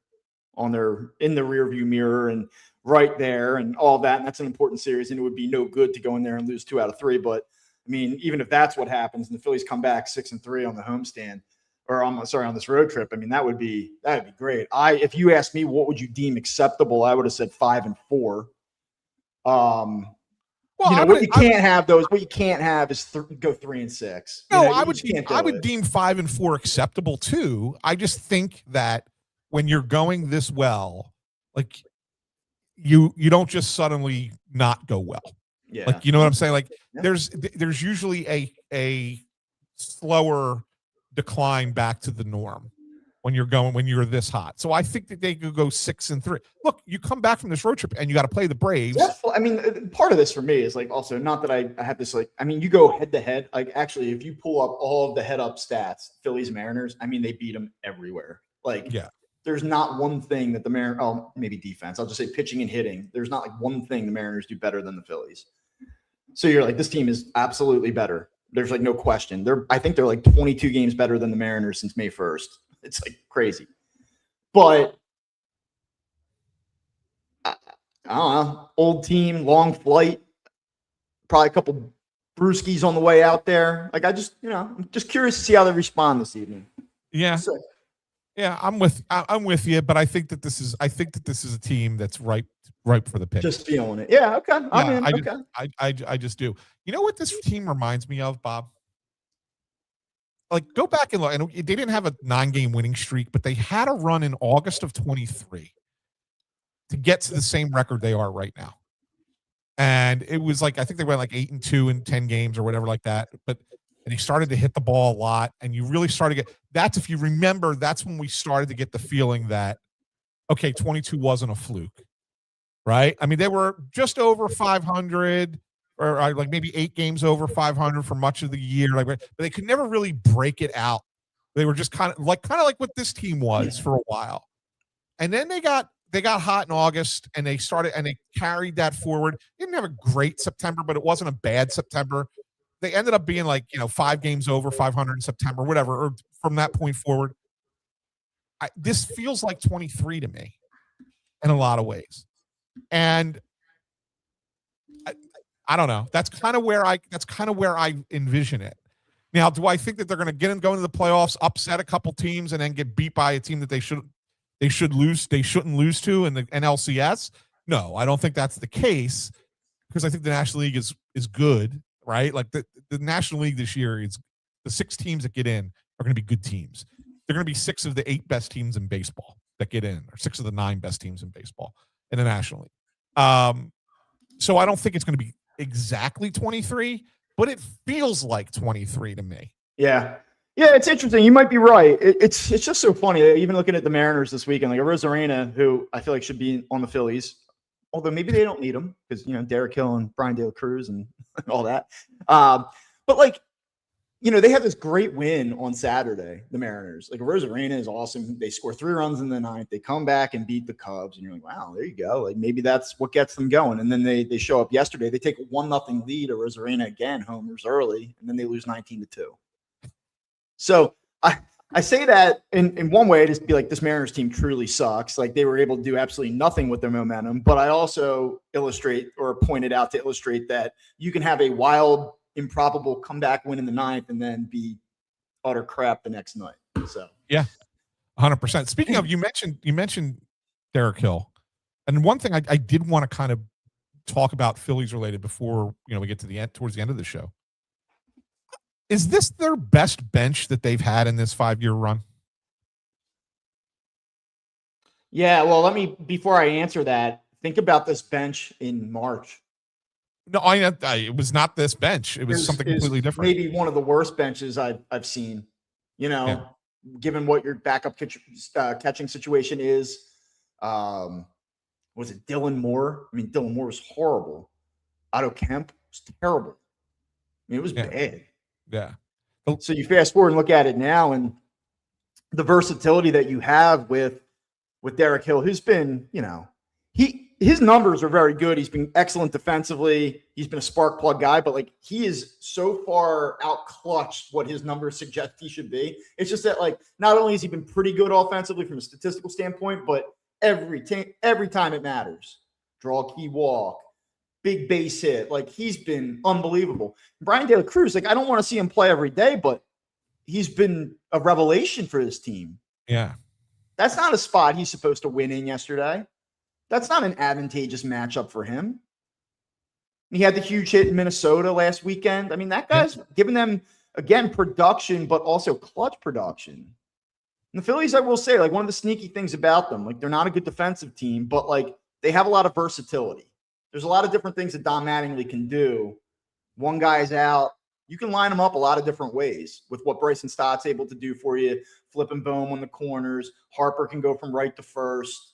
rearview mirror and right there and all that. And that's an important series. And it would be no good to go in there and lose 2 out of 3. But I mean, even if that's what happens and the Phillies come back 6-3 on the homestand, or on this road trip, I mean, that'd be great. If you asked me what would you deem acceptable, I would have said 5-4. Well, what you can't have is go 3-6. No, I would deem 5-4 acceptable too. I just think that when you're going this well, like you don't just suddenly not go well. Yeah. Like, you know what I'm saying? Like there's usually a slower decline back to the norm when you're this hot. So I think that they could go 6-3. Look, you come back from this road trip and you got to play the Braves. I mean, part of this for me is like also not that I have this like, I mean, you go head to head. Like actually, if you pull up all of the head up stats, Phillies Mariners, I mean, they beat them everywhere. Like, yeah. There's not one thing that the Mariners, maybe defense. I'll just say pitching and hitting. There's not like one thing the Mariners do better than the Phillies. So you're like, this team is absolutely better. There's like no question. I think they're like 22 games better than the Mariners since May 1st. It's like crazy. But I don't know. Old team, long flight, probably a couple brewskis on the way out there. Like I'm just curious to see how they respond this evening. Yeah. Yeah, I'm with you, but I think that this is a team that's ripe for the pick. Just feeling it. Yeah, okay. I'm in. I just do. You know what this team reminds me of, Bob? Like, go back and look. And they didn't have a 9-game winning streak, but they had a run in August of 23 to get to the same record they are right now. And it was like, I think they went like 8-2 in 10 games or whatever like that. And he started to hit the ball a lot. And you really started to get that's, if you remember, that's when we started to get the feeling that, okay, 22 wasn't a fluke, right? I mean, they were just over 500 or like maybe 8 games over 500 for much of the year. But they could never really break it out. They were just kind of like what this team was for a while. And then they got hot in August and they carried that forward. They didn't have a great September, but it wasn't a bad September. They ended up being like, 5 games over 500 in September, whatever, or from that point forward. This feels like 23 to me in a lot of ways. And I don't know. That's kind of where I envision it. Now, do I think that they're going to go into the playoffs, upset a couple teams, and then get beat by a team that they shouldn't lose to in the NLCS? No, I don't think that's the case, because I think the National League is good. Right? Like the National League this year is the 6 teams that get in are going to be good teams. They're going to be 6 of the 8 best teams in baseball that get in, or 6 of the 9 best teams in baseball in the National League. So I don't think it's going to be exactly 23, but it feels like 23 to me. Yeah. Yeah, it's interesting. You might be right. It's just so funny. Even looking at the Mariners this weekend, like a Rosarena, who I feel like should be on the Phillies, although maybe they don't need him because, Derek Hill and Brian De La Cruz and all that. But like, they have this great win on Saturday, the Mariners. Like Rosarena is awesome. They score 3 runs in the 9th. They come back and beat the Cubs. And you're like, wow, there you go. Like maybe that's what gets them going. And then they show up yesterday. They take a 1-0 lead at Rosarena again, homers early, and then they lose 19-2. So I say that in one way to be like, this Mariners team truly sucks. Like, they were able to do absolutely nothing with their momentum. But I also illustrate or pointed out to illustrate that you can have a wild, improbable comeback win in the ninth and then be utter crap the next night. So yeah, 100%. Speaking of, you mentioned Derek Hill, and one thing I did want to kind of talk about Phillies related before we get to the end, towards the end of the show. Is this their best bench that they've had in this 5-year run? yeah, well, before I answer that, think about this bench in March. No, it was not this bench. It was something completely different. Maybe one of the worst benches I've seen. Given what your backup catching situation is. Was it Dylan Moore? I mean, Dylan Moore was horrible. Otto Kemp was terrible. I mean, it was bad. Yeah. So you fast forward and look at it now, and the versatility that you have with Derek Hill, who's been, his numbers are very good. He's been excellent defensively. He's been a spark plug guy, but like, he is so far out clutched what his numbers suggest he should be. It's just that, like, not only has he been pretty good offensively from a statistical standpoint, but every time it matters, draw a key walk, big base hit. Like, he's been unbelievable. Brian De La Cruz, like, I don't want to see him play every day, but he's been a revelation for this team. Yeah. That's not a spot he's supposed to win in yesterday. That's not an advantageous matchup for him. He had the huge hit in Minnesota last weekend. I mean, that guy's giving them, again, production, but also clutch production. And the Phillies, I will say, like, one of the sneaky things about them, like, they're not a good defensive team, but like, they have a lot of versatility. There's a lot of different things that Don Mattingly can do. One guy's out. You can line them up a lot of different ways with what Bryson Stott's able to do for you. Flipping Bohm on the corners. Harper can go from right to first.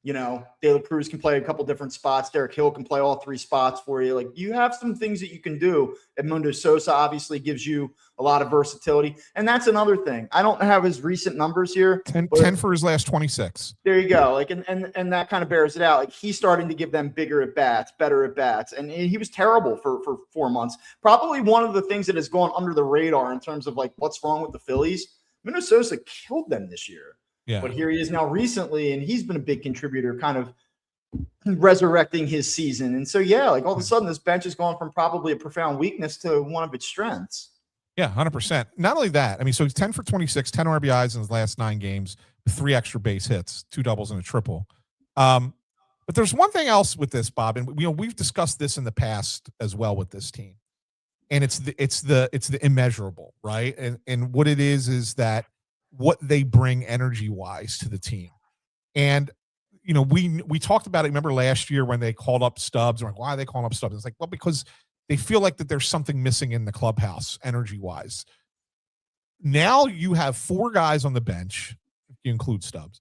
De La Cruz can play a couple different spots. Derek Hill can play all three spots for you. Like, you have some things that you can do. Edmundo Sosa obviously gives you a lot of versatility. And that's another thing. I don't have his recent numbers here. 10 for his last 26. There you go. Like, and that kind of bears it out. Like, he's starting to give them bigger at bats, better at bats. And he was terrible for 4 months. Probably one of the things that has gone under the radar in terms of like what's wrong with the Phillies. Edmundo Sosa killed them this year. Yeah. But here he is now recently, and he's been a big contributor, kind of resurrecting his season. And so, yeah, like, all of a sudden this bench has gone from probably a profound weakness to one of its strengths. Yeah, 100%. Not only that, I mean, so he's 10 for 26, 10 RBIs in his last 9 games, 3 extra base hits, 2 doubles and a triple. But there's one thing else with this, Bob, and we've discussed this in the past as well with this team. And it's the immeasurable, right? And what it is that what they bring energy wise to the team. And, we talked about it. Remember last year when they called up Stubbs? We're like, why are they calling up Stubbs? It's like, well, because they feel like that there's something missing in the clubhouse energy wise. Now you have 4 guys on the bench, if you include Stubbs,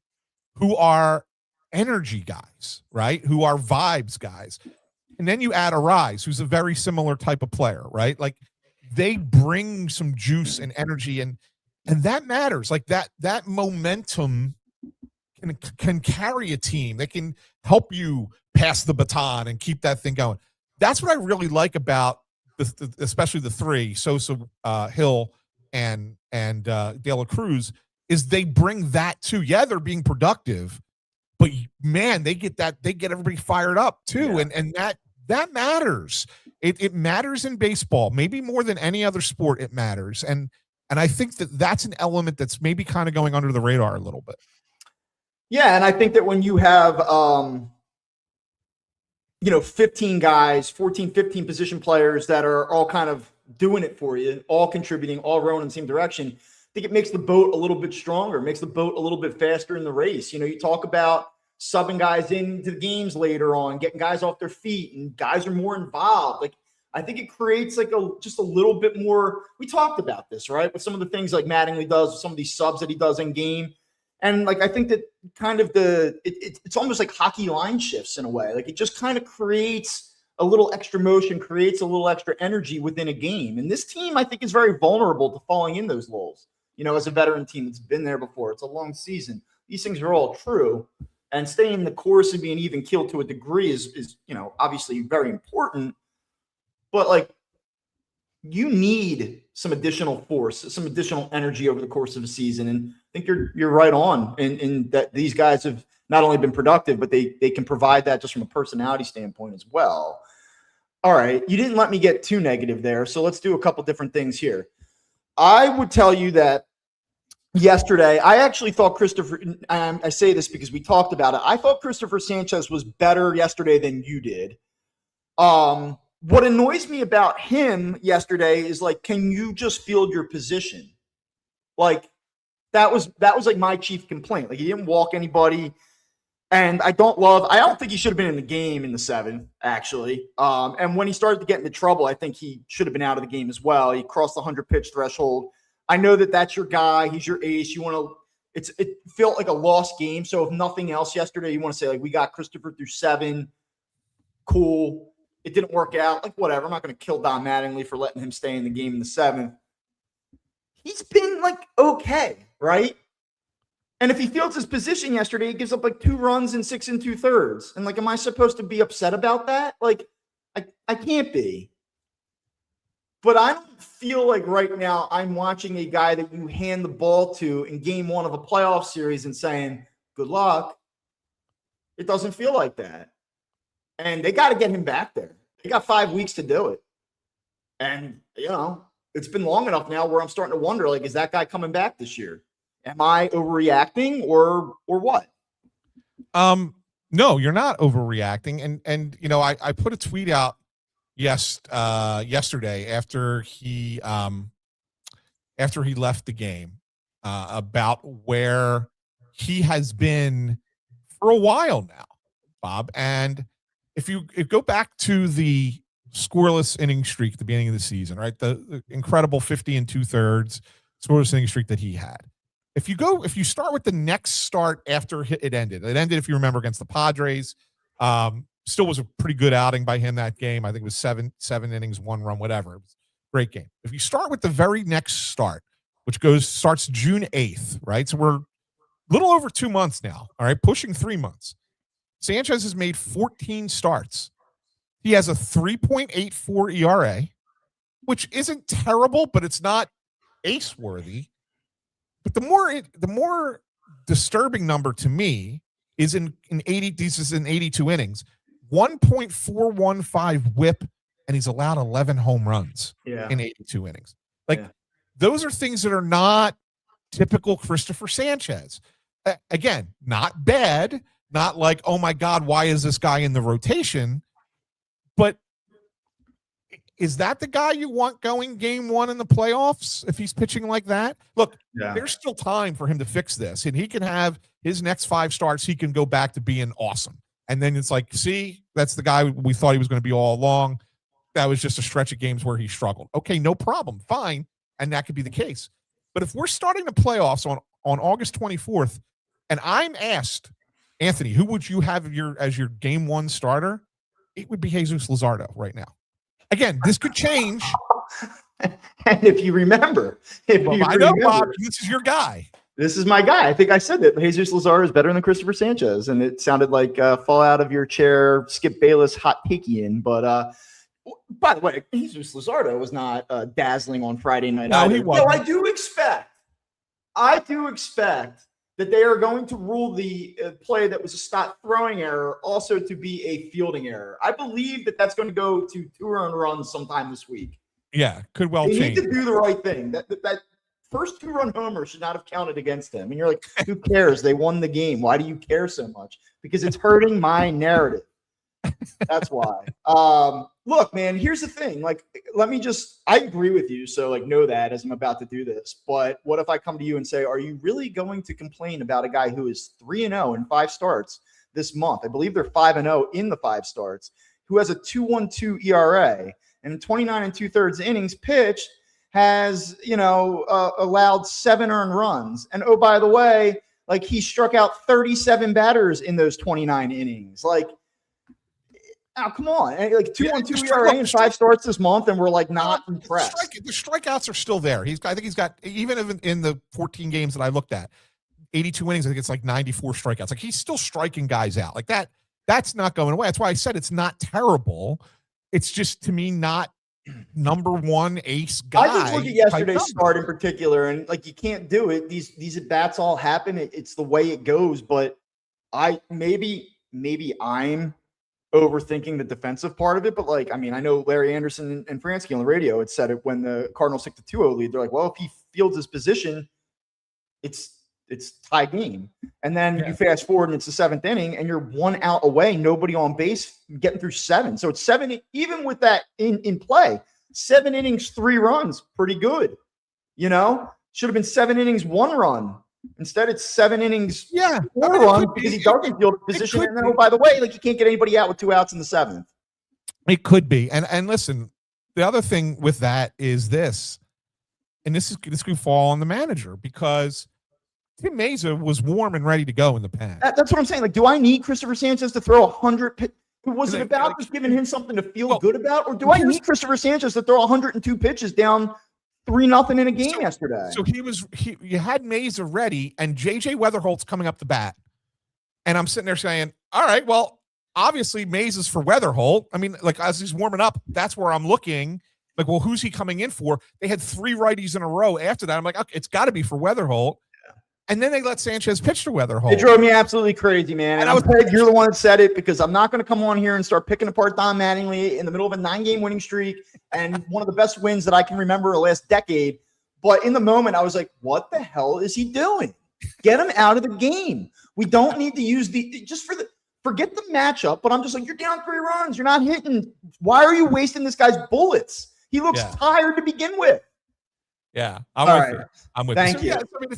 who are energy guys, right? Who are vibes guys. And then you add Arise, who's a very similar type of player, right? Like, they bring some juice and energy, and that matters. Like, that momentum can carry a team. They can help you pass the baton and keep that thing going. That's what I really like about especially the 3, Sosa, Hill, and De La Cruz, is they bring that too. Yeah, they're being productive, but man, they get everybody fired up too. Yeah. And that matters. It matters in baseball, maybe more than any other sport. It matters. And I think that's an element that's maybe kind of going under the radar a little bit. Yeah. And I think that when you have, 15 guys, 14, 15 position players that are all kind of doing it for you, all contributing, all rowing in the same direction, I think it makes the boat a little bit stronger, makes the boat a little bit faster in the race. You talk about subbing guys into the games later on, getting guys off their feet, and guys are more involved. Like, I think it creates like just a little bit more. We talked about this, right? With some of the things like Mattingly does, with some of these subs that he does in game. And like, I think that kind of it's almost like hockey line shifts in a way. Like, it just kind of creates a little extra motion, creates a little extra energy within a game. And this team, I think, is very vulnerable to falling in those lulls. As a veteran team that's been there before, it's a long season. These things are all true. And staying the course and being even keeled to a degree is obviously very important. But like, you need some additional force, some additional energy over the course of a season. And I think you're right on in that these guys have not only been productive, but they can provide that just from a personality standpoint as well. All right, you didn't let me get too negative there, so let's do a couple different things here. I would tell you that yesterday, I actually thought Christopher, I say this because we talked about it, I thought Christopher Sanchez was better yesterday than you did. What annoys me about him yesterday is, like, can you just field your position? Like, that was like my chief complaint. Like, he didn't walk anybody. And I don't think he should have been in the game in the 7th, actually. And when he started to get into trouble, I think he should have been out of the game as well. He crossed the 100-pitch threshold. I know that that's your guy. He's your ace. It felt like a lost game. So if nothing else yesterday, you want to say, like, we got Christopher through 7. Cool. It didn't work out. Like, whatever. I'm not going to kill Don Mattingly for letting him stay in the game in the 7th. He's been, like, okay, right? And if he fields his position yesterday, he gives up like 2 runs in 6 2/3. And, like, am I supposed to be upset about that? Like, I can't be. But I don't feel like right now I'm watching a guy that you hand the ball to in game 1 of a playoff series and saying, good luck. It doesn't feel like that. And they got to get him back there. They got 5 weeks to do it. And, it's been long enough now where I'm starting to wonder, like, is that guy coming back this year? Am I overreacting or what? No, you're not overreacting. And I put a tweet out yesterday after he left the game about where he has been for a while now, Bob. And if you go back to the scoreless inning streak at the beginning of the season, right? The incredible 50 2/3 scoreless inning streak that he had. If you start with the next start after it ended, if you remember, against the Padres, still was a pretty good outing by him that game. I think it was seven innings, 1 run, whatever. It was a great game. If you start with the very next start, which starts June 8th, right? So we're a little over 2 months now, all right, pushing 3 months. Sanchez has made 14 starts. He has a 3.84 ERA, which isn't terrible, but it's not ace-worthy. But the more disturbing number to me is in 82 innings, 1.415 WHIP, and he's allowed 11 home runs in 82 innings. Those are things that are not typical Christopher Sanchez. Again, not bad, not like, oh my God, why is this guy in the rotation? But is that the guy you want going game 1 in the playoffs if he's pitching like that? Look, there's still time for him to fix this, and he can have his next 5 starts. He can go back to being awesome. And then it's like, see, that's the guy we thought he was going to be all along. That was just a stretch of games where he struggled. Okay, no problem. Fine. And that could be the case. But if we're starting the playoffs on August 24th, and I'm asked, Anthony, who would you have as your game 1 starter? It would be Jesus Luzardo right now. Again, this could change. And if you remember, Bob, this is your guy. This is my guy. I think I said that Jesus Luzardo is better than Christopher Sanchez, and it sounded like fall out of your chair, Skip Bayless, hot takey. But by the way, Jesus Luzardo was not dazzling on Friday night. No, he wasn't. I do expect that they are going to rule the play that was a stop throwing error also to be a fielding error. I believe that that's going to go to 2 earned runs sometime this week. Yeah, could well change. They need to do the right thing. That first 2-run homer should not have counted against him. And you're like, who cares? They won the game. Why do you care so much? Because it's hurting my narrative. That's why. Look, man, here's the thing. Like, I agree with you. So, like, know that as I'm about to do this. But what if I come to you and say, are you really going to complain about a guy who is 3-0 in 5 starts this month? I believe they're 5-0 in the 5 starts, who has a 2.12 ERA and in 29 2/3 innings pitched has, allowed 7 earned runs. And, oh, by the way, like, he struck out 37 batters in those 29 innings. Like, oh, come on. Like 2.12 ERA in 5 starts this month, and we're like not impressed. The strikeouts are still there. I think he's got, even in the 14 games that I looked at, 82 innings, I think it's like 94 strikeouts. Like, he's still striking guys out. Like, that's not going away. That's why I said it's not terrible. It's just, to me, not number one ace guy. I just look at yesterday's start in particular, and like you can't do it. These at bats all happen. It's the way it goes. But maybe I'm overthinking the defensive part of it. But like, I mean, I know Larry Anderson and Fransky on the radio had said it when the Cardinals took the 2-0 lead. They're like, well, if he fields his position, it's tie game. And then you fast forward and it's the 7th inning and you're 1 out away, nobody on base, getting through 7. So it's 7, even with that in play, 7 innings, 3 runs, pretty good. You know, should have been 7 innings, 1 run. Instead, it's 7 innings, 4 runs because he doesn't field position. And then, oh, by the way, like you can't get anybody out with 2 outs in the 7th. It could be. And listen, the other thing with that is this, and this could fall on the manager because Tim Mesa was warm and ready to go in the pen. That's what I'm saying. Like, do I need Christopher Sanchez to throw 100? Was it about just giving him something to feel good about, or do I need Christopher Sanchez to throw 102 pitches down 3-0 in a game yesterday? So you had Mesa ready, and JJ Weatherholt's coming up the bat, and I'm sitting there saying, all right, well, obviously Mesa's for Weatherholt. I mean, like as he's warming up, that's where I'm looking. Like, well, who's he coming in for? They had 3 righties in a row after that. I'm like, okay, it's got to be for Weatherholt. And then they let Sanchez pitch to Weatherholt. It drove me absolutely crazy, man. And you're the one that said it because I'm not going to come on here and start picking apart Don Mattingly in the middle of a 9-game winning streak and one of the best wins that I can remember the last decade. But in the moment, I was like, what the hell is he doing? Get him out of the game. We don't need to use forget the matchup. But I'm just like, you're down 3 runs. You're not hitting. Why are you wasting this guy's bullets? He looks tired to begin with. Yeah, I'm with you. Thank you. Yeah, I mean,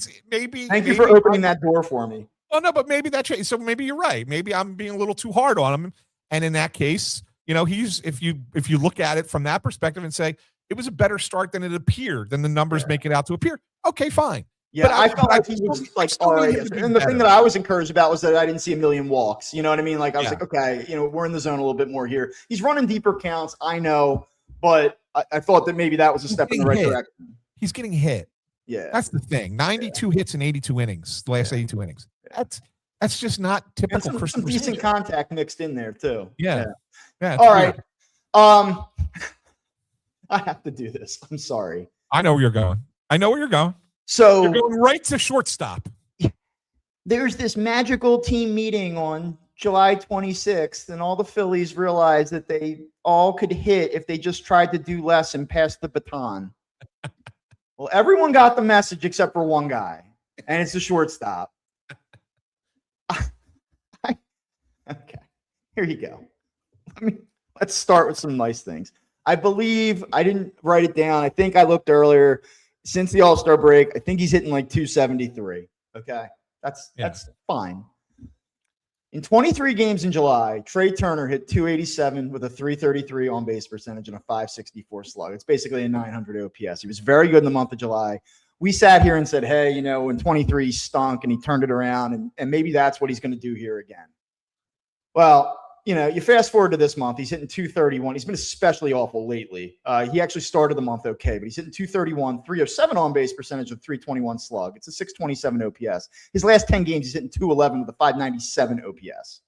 Thank you for opening that door for me. Oh no, but maybe so maybe you're right. Maybe I'm being a little too hard on him. And in that case, you know, if you look at it from that perspective and say it was a better start than it appeared, than the numbers make it out to appear. Okay, fine. Yeah, but I felt like he was like all right. And the thing that I was encouraged about was that I didn't see a million walks. You know what I mean? Like I was like, okay, you know, we're in the zone a little bit more here. He's running deeper counts, I know, but I thought that maybe that was a step in the right direction. He's getting hit. Yeah. That's the thing. 92 hits in 82 innings, the last 82 innings. That's just not typical. And some decent contact mixed in there too. Yeah. All right. I have to do this. I'm sorry. I know where you're going. So you're going right to shortstop. There's this magical team meeting on July 26th, and all the Phillies realized that they all could hit if they just tried to do less and pass the baton. Well, everyone got the message except for one guy, and it's the shortstop. Okay, here you go. Let's start with some nice things. I believe I didn't write it down. I think I looked earlier. Since the All-Star break, I think he's hitting like 273. Okay, that's fine. In 23 games in July, Trey Turner hit 287 with a 333 on-base percentage and a 564 slug. It's basically a 900 OPS. He was very good in the month of July. We sat here and said, hey, you know, in 23 he stunk and he turned it around, and maybe that's what he's going to do here again. Well, you know, you fast forward to this month, he's hitting 231. He's been especially awful lately. He actually started the month okay, but he's hitting 231, 307 on-base percentage with 321 slug. It's a 627 OPS. His last 10 games, he's hitting 211 with a 597 OPS.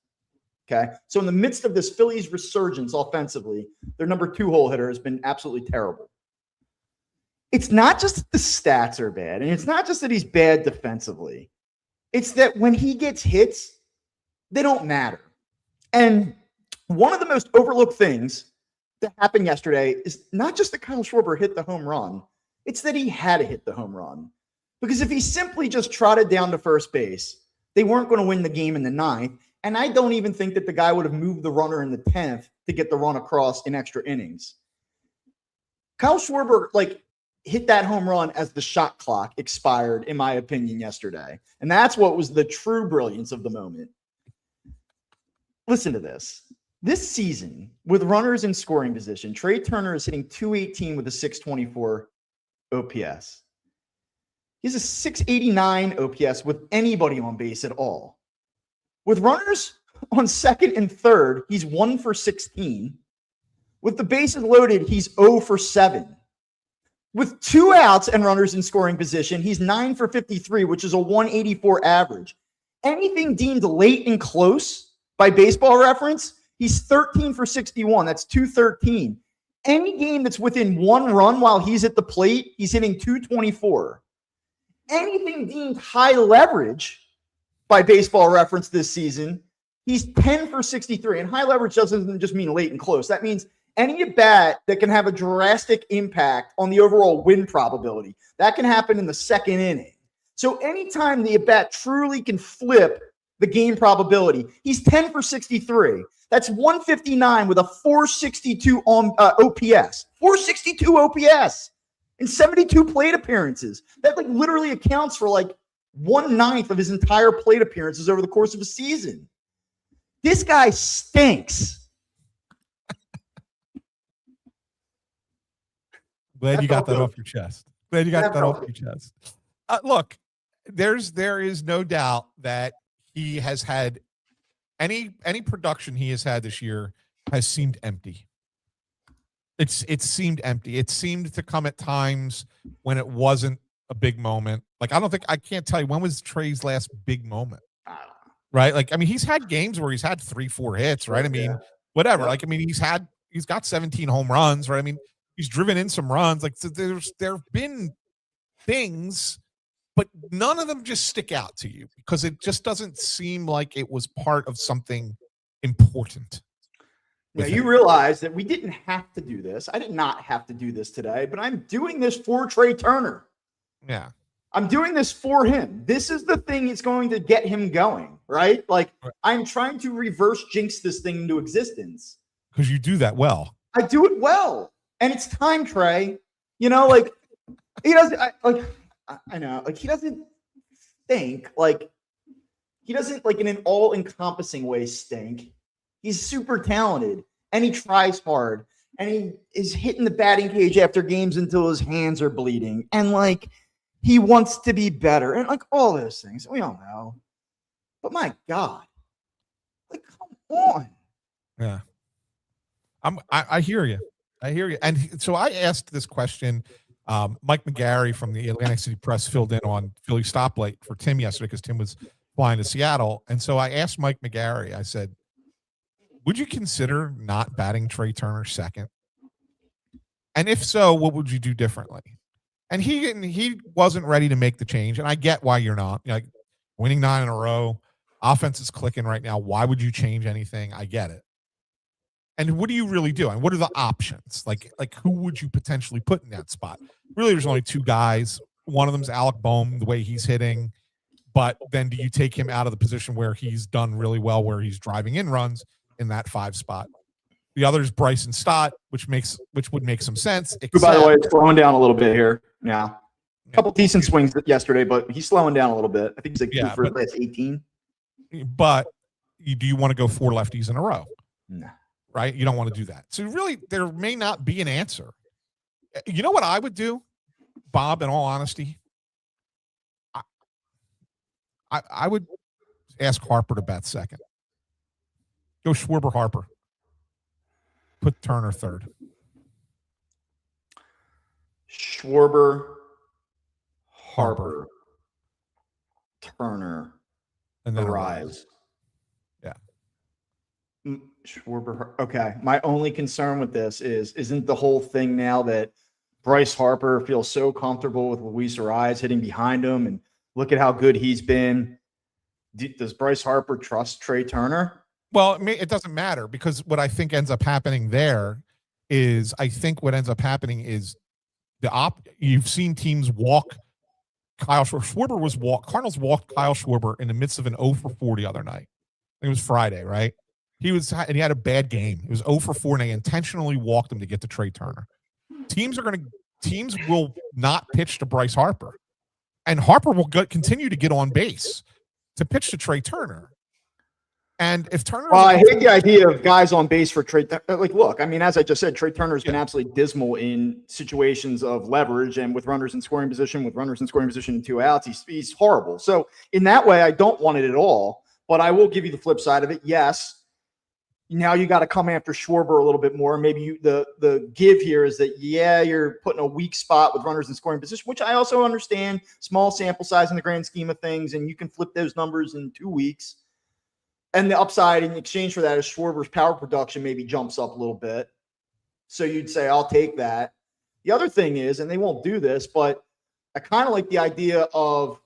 Okay, so in the midst of this Phillies resurgence offensively, their number 2 hole hitter has been absolutely terrible. It's not just that the stats are bad, and it's not just that he's bad defensively. It's that when he gets hits, they don't matter. And one of the most overlooked things that happened yesterday is not just that Kyle Schwarber hit the home run, it's that he had to hit the home run. Because if he simply just trotted down to first base, they weren't going to win the game in the 9th. And I don't even think that the guy would have moved the runner in the 10th to get the run across in extra innings. Kyle Schwarber, hit that home run as the shot clock expired, in my opinion, yesterday. And that's what was the true brilliance of the moment. Listen to this. This season, with runners in scoring position, Trey Turner is hitting 218 with a 624 OPS. He has a 689 OPS with anybody on base at all. With runners on second and third, he's 1 for 16. With the bases loaded, he's 0 for 7. With 2 outs and runners in scoring position, he's 9 for 53, which is a 184 average. Anything deemed late and close by Baseball Reference, he's 13 for 61. That's 213. Any game that's within 1 run while he's at the plate, he's hitting 224. Anything deemed high leverage by Baseball Reference this season, he's 10 for 63. And high leverage doesn't just mean late and close. That means any at bat that can have a drastic impact on the overall win probability. That can happen in the second inning. So anytime the at bat truly can flip the game probability, he's 10 for 63. That's 159 with a 462 on OPS. 462 OPS in 72 plate appearances. That like literally accounts for like 1/9 of his entire plate appearances over the course of a season. This guy stinks. Glad you got that off your chest. Glad you got that off your chest. Look, there is no doubt that he has had any production he has had this year has seemed empty. It seemed empty. It seemed to come at times when it wasn't a big moment. Like I can't tell you when was Trey's last big moment. Right? Like I mean, he's had games where he's had 3-4 hits, right? I mean, whatever. Like I mean, he's got 17 home runs, right? I mean, he's driven in some runs. Like there have been things, but none of them just stick out to you because it just doesn't seem like it was part of something important. Now you realize that we didn't have to do this. I did not have to do this today, but I'm doing this for Trey Turner. Yeah. I'm doing this for him. This is the thing that's going to get him going, right? Like I'm trying to reverse jinx this thing into existence. Because you do that well. I do it well. And it's time, Trey. You know, like he doesn't I know, like he doesn't stink. Like he doesn't like in an all-encompassing way stink. He's super talented and he tries hard and he is hitting the batting cage after games until his hands are bleeding. And like he wants to be better and like all those things. We all know. But my God, like, come on. Yeah. I hear you. I hear you. And so I asked this question. Mike McGarry from the Atlantic City Press filled in on Philly Stoplight for Tim yesterday because Tim was flying to Seattle. And so I asked Mike McGarry, I said, would you consider not batting Trey Turner second? And if so, what would you do differently? And he wasn't ready to make the change. And I get why you're not. You're like winning 9 in a row. Offense is clicking right now. Why would you change anything? I get it. And what do you really do? And what are the options? Like who would you potentially put in that spot? Really, there's only 2 guys. One of them's Alec Boehm, the way he's hitting. But then do you take him out of the position where he's done really well, where he's driving in runs in that 5 spot? The other is Bryson Stott, which would make some sense. Who, by the way, is slowing down a little bit here. Yeah. A couple decent swings yesterday, but he's slowing down a little bit. I think he's like 2 for his last 18. But do you want to go 4 lefties in a row? No. Right? You don't want to do that. So really, there may not be an answer. You know what I would do, Bob, in all honesty? I would ask Harper to bat second. Go Schwarber Harper. Put Turner third. Schwarber, Harper, Turner, and then Arise. Yeah. Schwarber. Okay. My only concern with this isn't the whole thing now that Bryce Harper feels so comfortable with Luis Arise hitting behind him and look at how good he's been. Does Bryce Harper trust Trey Turner? Well, it doesn't matter because what I think ends up happening there is you've seen teams walk Kyle Schwarber. Cardinals walked Kyle Schwarber in the midst of an 0 for 4 the other night. I think it was Friday, right? He had a bad game. It was 0 for 4 and they intentionally walked him to get to Trey Turner. Teams will not pitch to Bryce Harper. And Harper will continue to get on base to pitch to Trey Turner. And if Turner, well, I hate the idea of guys on base for Trey. Like, look, I mean, as I just said, Trey Turner has been absolutely dismal in situations of leverage and with runners in scoring position, and 2 outs. He's horrible. So in that way, I don't want it at all. But I will give you the flip side of it. Yes, now you got to come after Schwarber a little bit more. Maybe the give here is that you're putting a weak spot with runners in scoring position, which I also understand. Small sample size in the grand scheme of things, and you can flip those numbers in 2 weeks. And the upside in exchange for that is Schwarber's power production maybe jumps up a little bit. So you'd say, I'll take that. The other thing is, and they won't do this, but I kind of like the idea of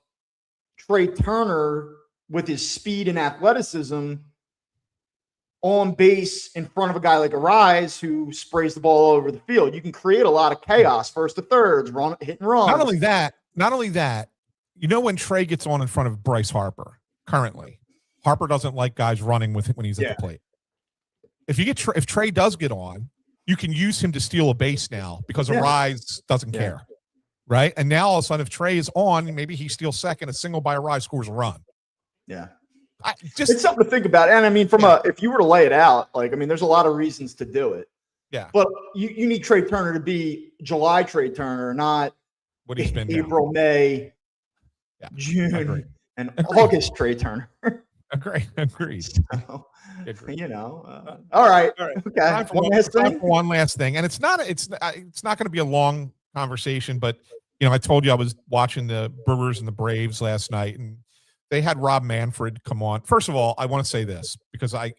Trey Turner with his speed and athleticism on base in front of a guy like Arise who sprays the ball all over the field. You can create a lot of chaos, first to thirds, hit and run. Not only that, you know, when Trey gets on in front of Bryce Harper currently, Harper doesn't like guys running with him when he's at the plate. If Trey does get on, you can use him to steal a base now because Arise doesn't care. Right. And now all of a sudden, if Trey is on, maybe he steals second, a single by Arise scores a run. Yeah. It's something to think about. And I mean, if you were to lay it out, like, I mean, there's a lot of reasons to do it. Yeah. But you need Trey Turner to be July Trey Turner, not what he's been April, May, June, and August Trey Turner. Agreed. So, you know, all right. Okay. One last thing. And it's not going to be a long conversation, but you know, I told you I was watching the Brewers and the Braves last night, and they had Rob Manfred come on. First of all, I want to say this because I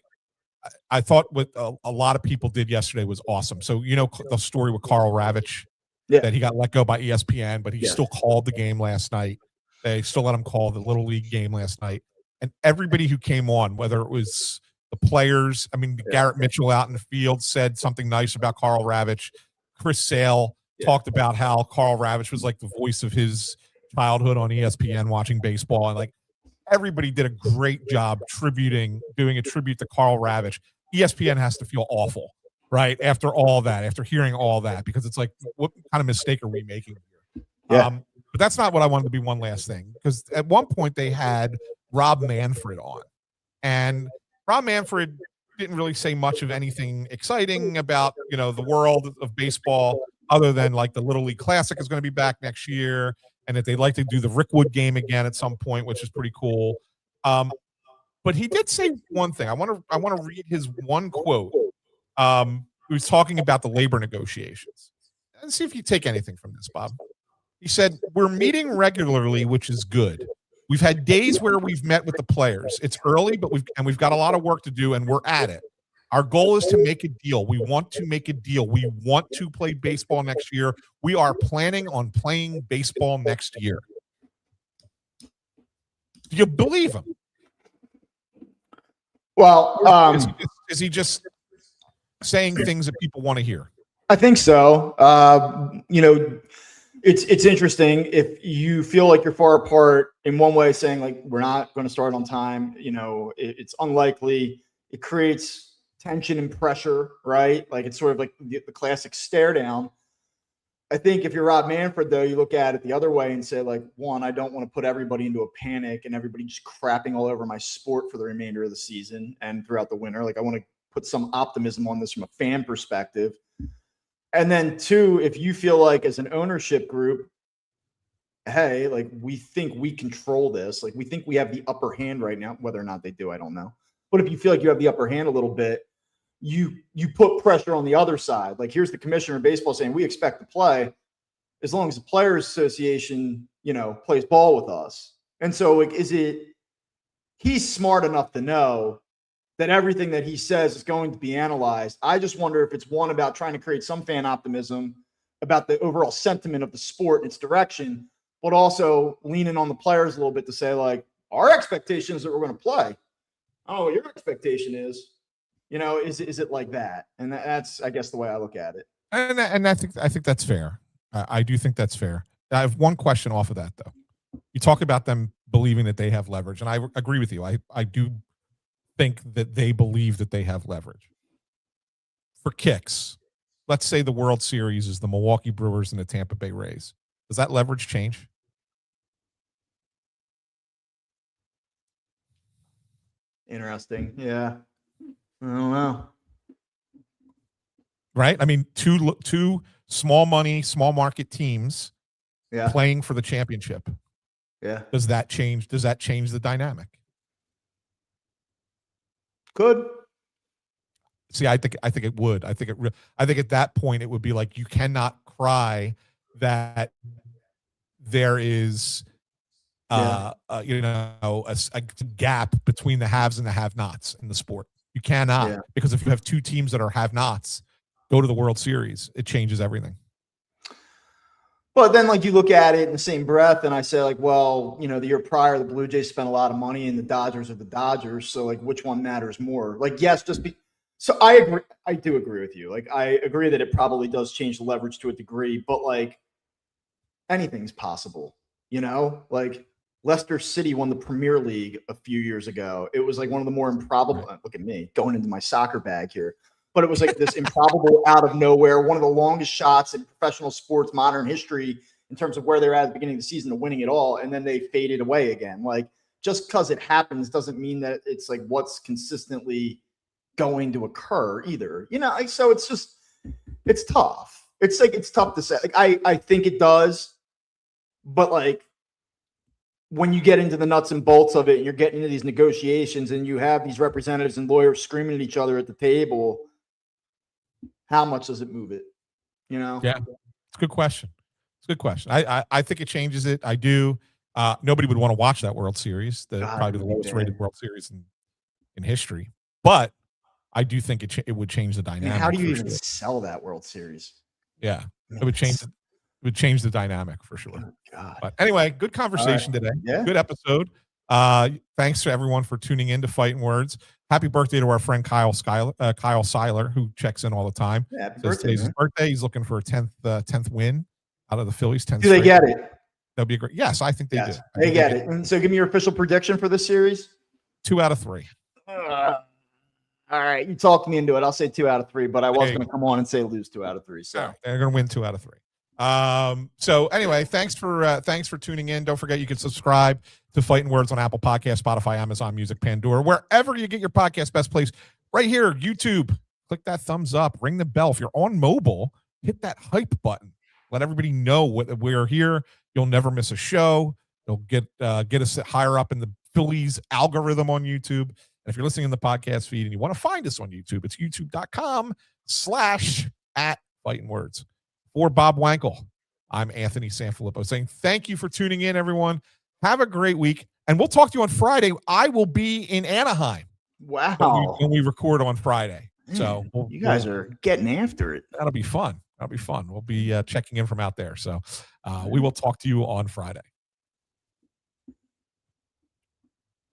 thought what a lot of people did yesterday was awesome. So, you know, the story with Carl Ravitch, that he got let go by ESPN, but he still called the game last night. They still let him call the Little League game last night. And everybody who came on, whether it was the players, I mean, Garrett Mitchell out in the field said something nice about Carl Ravitch. Chris Sale talked about how Carl Ravitch was like the voice of his childhood on ESPN watching baseball. And like everybody did a great job doing a tribute to Carl Ravitch. ESPN has to feel awful, right? After all that, after hearing all that, because it's like, what kind of mistake are we making here? Yeah. But that's not what I wanted to be. One last thing, because at one point they had Rob Manfred on, and Rob Manfred didn't really say much of anything exciting about, you know, the world of baseball, other than like the Little League Classic is going to be back next year, and that they'd like to do the Rickwood game again at some point, which is pretty cool. But he did say one thing. I want to read his one quote. He was talking about the labor negotiations, and see if you take anything from this, Bob. He said, "We're meeting regularly, which is good. We've had days where we've met with the players. It's early, but we've got a lot of work to do, and we're at it. Our goal is to make a deal. We want to make a deal. We want to play baseball next year. We are planning on playing baseball next year." Do you believe him? Well, is he just saying things that people want to hear? I think so. You know, it's interesting if you feel like you're far apart in one way, saying like we're not going to start on time. You know, it's unlikely. It creates tension and pressure, right? Like it's sort of like the classic stare down. I think if you're Rob Manfred, though, you look at it the other way and say, like, one, I don't want to put everybody into a panic and everybody just crapping all over my sport for the remainder of the season and throughout the winter. Like, I want to put some optimism on this from a fan perspective. And then two, if you feel like as an ownership group, hey, like we think we control this, like we think we have the upper hand right now, whether or not they do, I don't know. But if you feel like you have the upper hand a little bit, you put pressure on the other side. Like here's the commissioner of baseball saying we expect to play as long as the Players Association, you know, plays ball with us. And so like, he's smart enough to know that everything that he says is going to be analyzed. I just wonder if it's one about trying to create some fan optimism about the overall sentiment of the sport and its direction, but also leaning on the players a little bit to say like, our expectation is that we're going to play. I don't know what your expectation is. You know, is it like that? And that's, I guess, the way I look at it. And I think that's fair. I do think that's fair. I have one question off of that, though. You talk about them believing that they have leverage, and I agree with you. I do think that they believe that they have leverage. For kicks, let's say the World Series is the Milwaukee Brewers and the Tampa Bay Rays. Does that leverage change? Interesting. Yeah. I don't know. Right? I mean, two small money, small market teams playing for the championship. Yeah. Does that change the dynamic? Could. See, I think it would. I think at that point it would be like you cannot cry that there is a gap between the haves and the have-nots in the sport. You cannot, because if you have two teams that are have-nots, go to the World Series, it changes everything. But then, like, you look at it in the same breath, and I say, like, well, the year prior, the Blue Jays spent a lot of money, and the Dodgers are the Dodgers. So, like, which one matters more? Like, yes, so I agree. I do agree with you. Like, I agree that it probably does change the leverage to a degree, but like, anything's possible. Like Leicester City won the Premier League a few years ago. It was like one of the more improbable. Right. Look at me going into my soccer bag here. But it was like this improbable out of nowhere, one of the longest shots in professional sports modern history in terms of where they're at the beginning of the season to winning it all. And then they faded away again. Like, just because it happens doesn't mean that it's like what's consistently going to occur either. So it's tough. It's tough to say. Like, I think it does, but like, when you get into the nuts and bolts of it and you're getting into these negotiations and you have these representatives and lawyers screaming at each other at the table, how much does it move it? Yeah, it's a good question. I think it changes it. I do. Nobody would want to watch that World Series. Probably the lowest rated World Series in history. But I do think it would change the dynamic. How do you even sell that World Series? Yeah, it would change. It would change the dynamic for sure. Oh, God. But anyway, good conversation today. Yeah. Good episode. Thanks to everyone for tuning in to Phightin Words. Happy birthday to our friend Kyle Seiler, who checks in all the time. Yeah, happy birthday, today's his birthday. He's looking for a 10th win out of the Phillies. 10th. Do they get it? That'd be a great. Yes, I think they do. They get it. And so, give me your official prediction for this series. 2 out of 3. All right, you talked me into it. I'll say 2 out of 3, but I was going to come on and say lose 2 out of 3. So they're going to win 2 out of 3. So anyway, thanks for tuning in. Don't forget you can subscribe to Phightin Words on Apple Podcasts, Spotify, Amazon Music, Pandora, wherever you get your podcast. Best place right here, YouTube. Click that thumbs up, ring the bell. If you're on mobile, hit that hype button. Let everybody know we're here. You'll never miss a show. You'll get us higher up in the Phillies algorithm on YouTube. And if you're listening in the podcast feed and you want to find us on YouTube, it's youtube.com/@Phightin Words. For Bob Wankel, I'm Anthony Sanfilippo saying thank you for tuning in, everyone. Have a great week, and we'll talk to you on Friday. I will be in Anaheim. Wow. When we record on Friday. Man, so you guys are getting after it. That'll be fun. We'll be checking in from out there. So we will talk to you on Friday.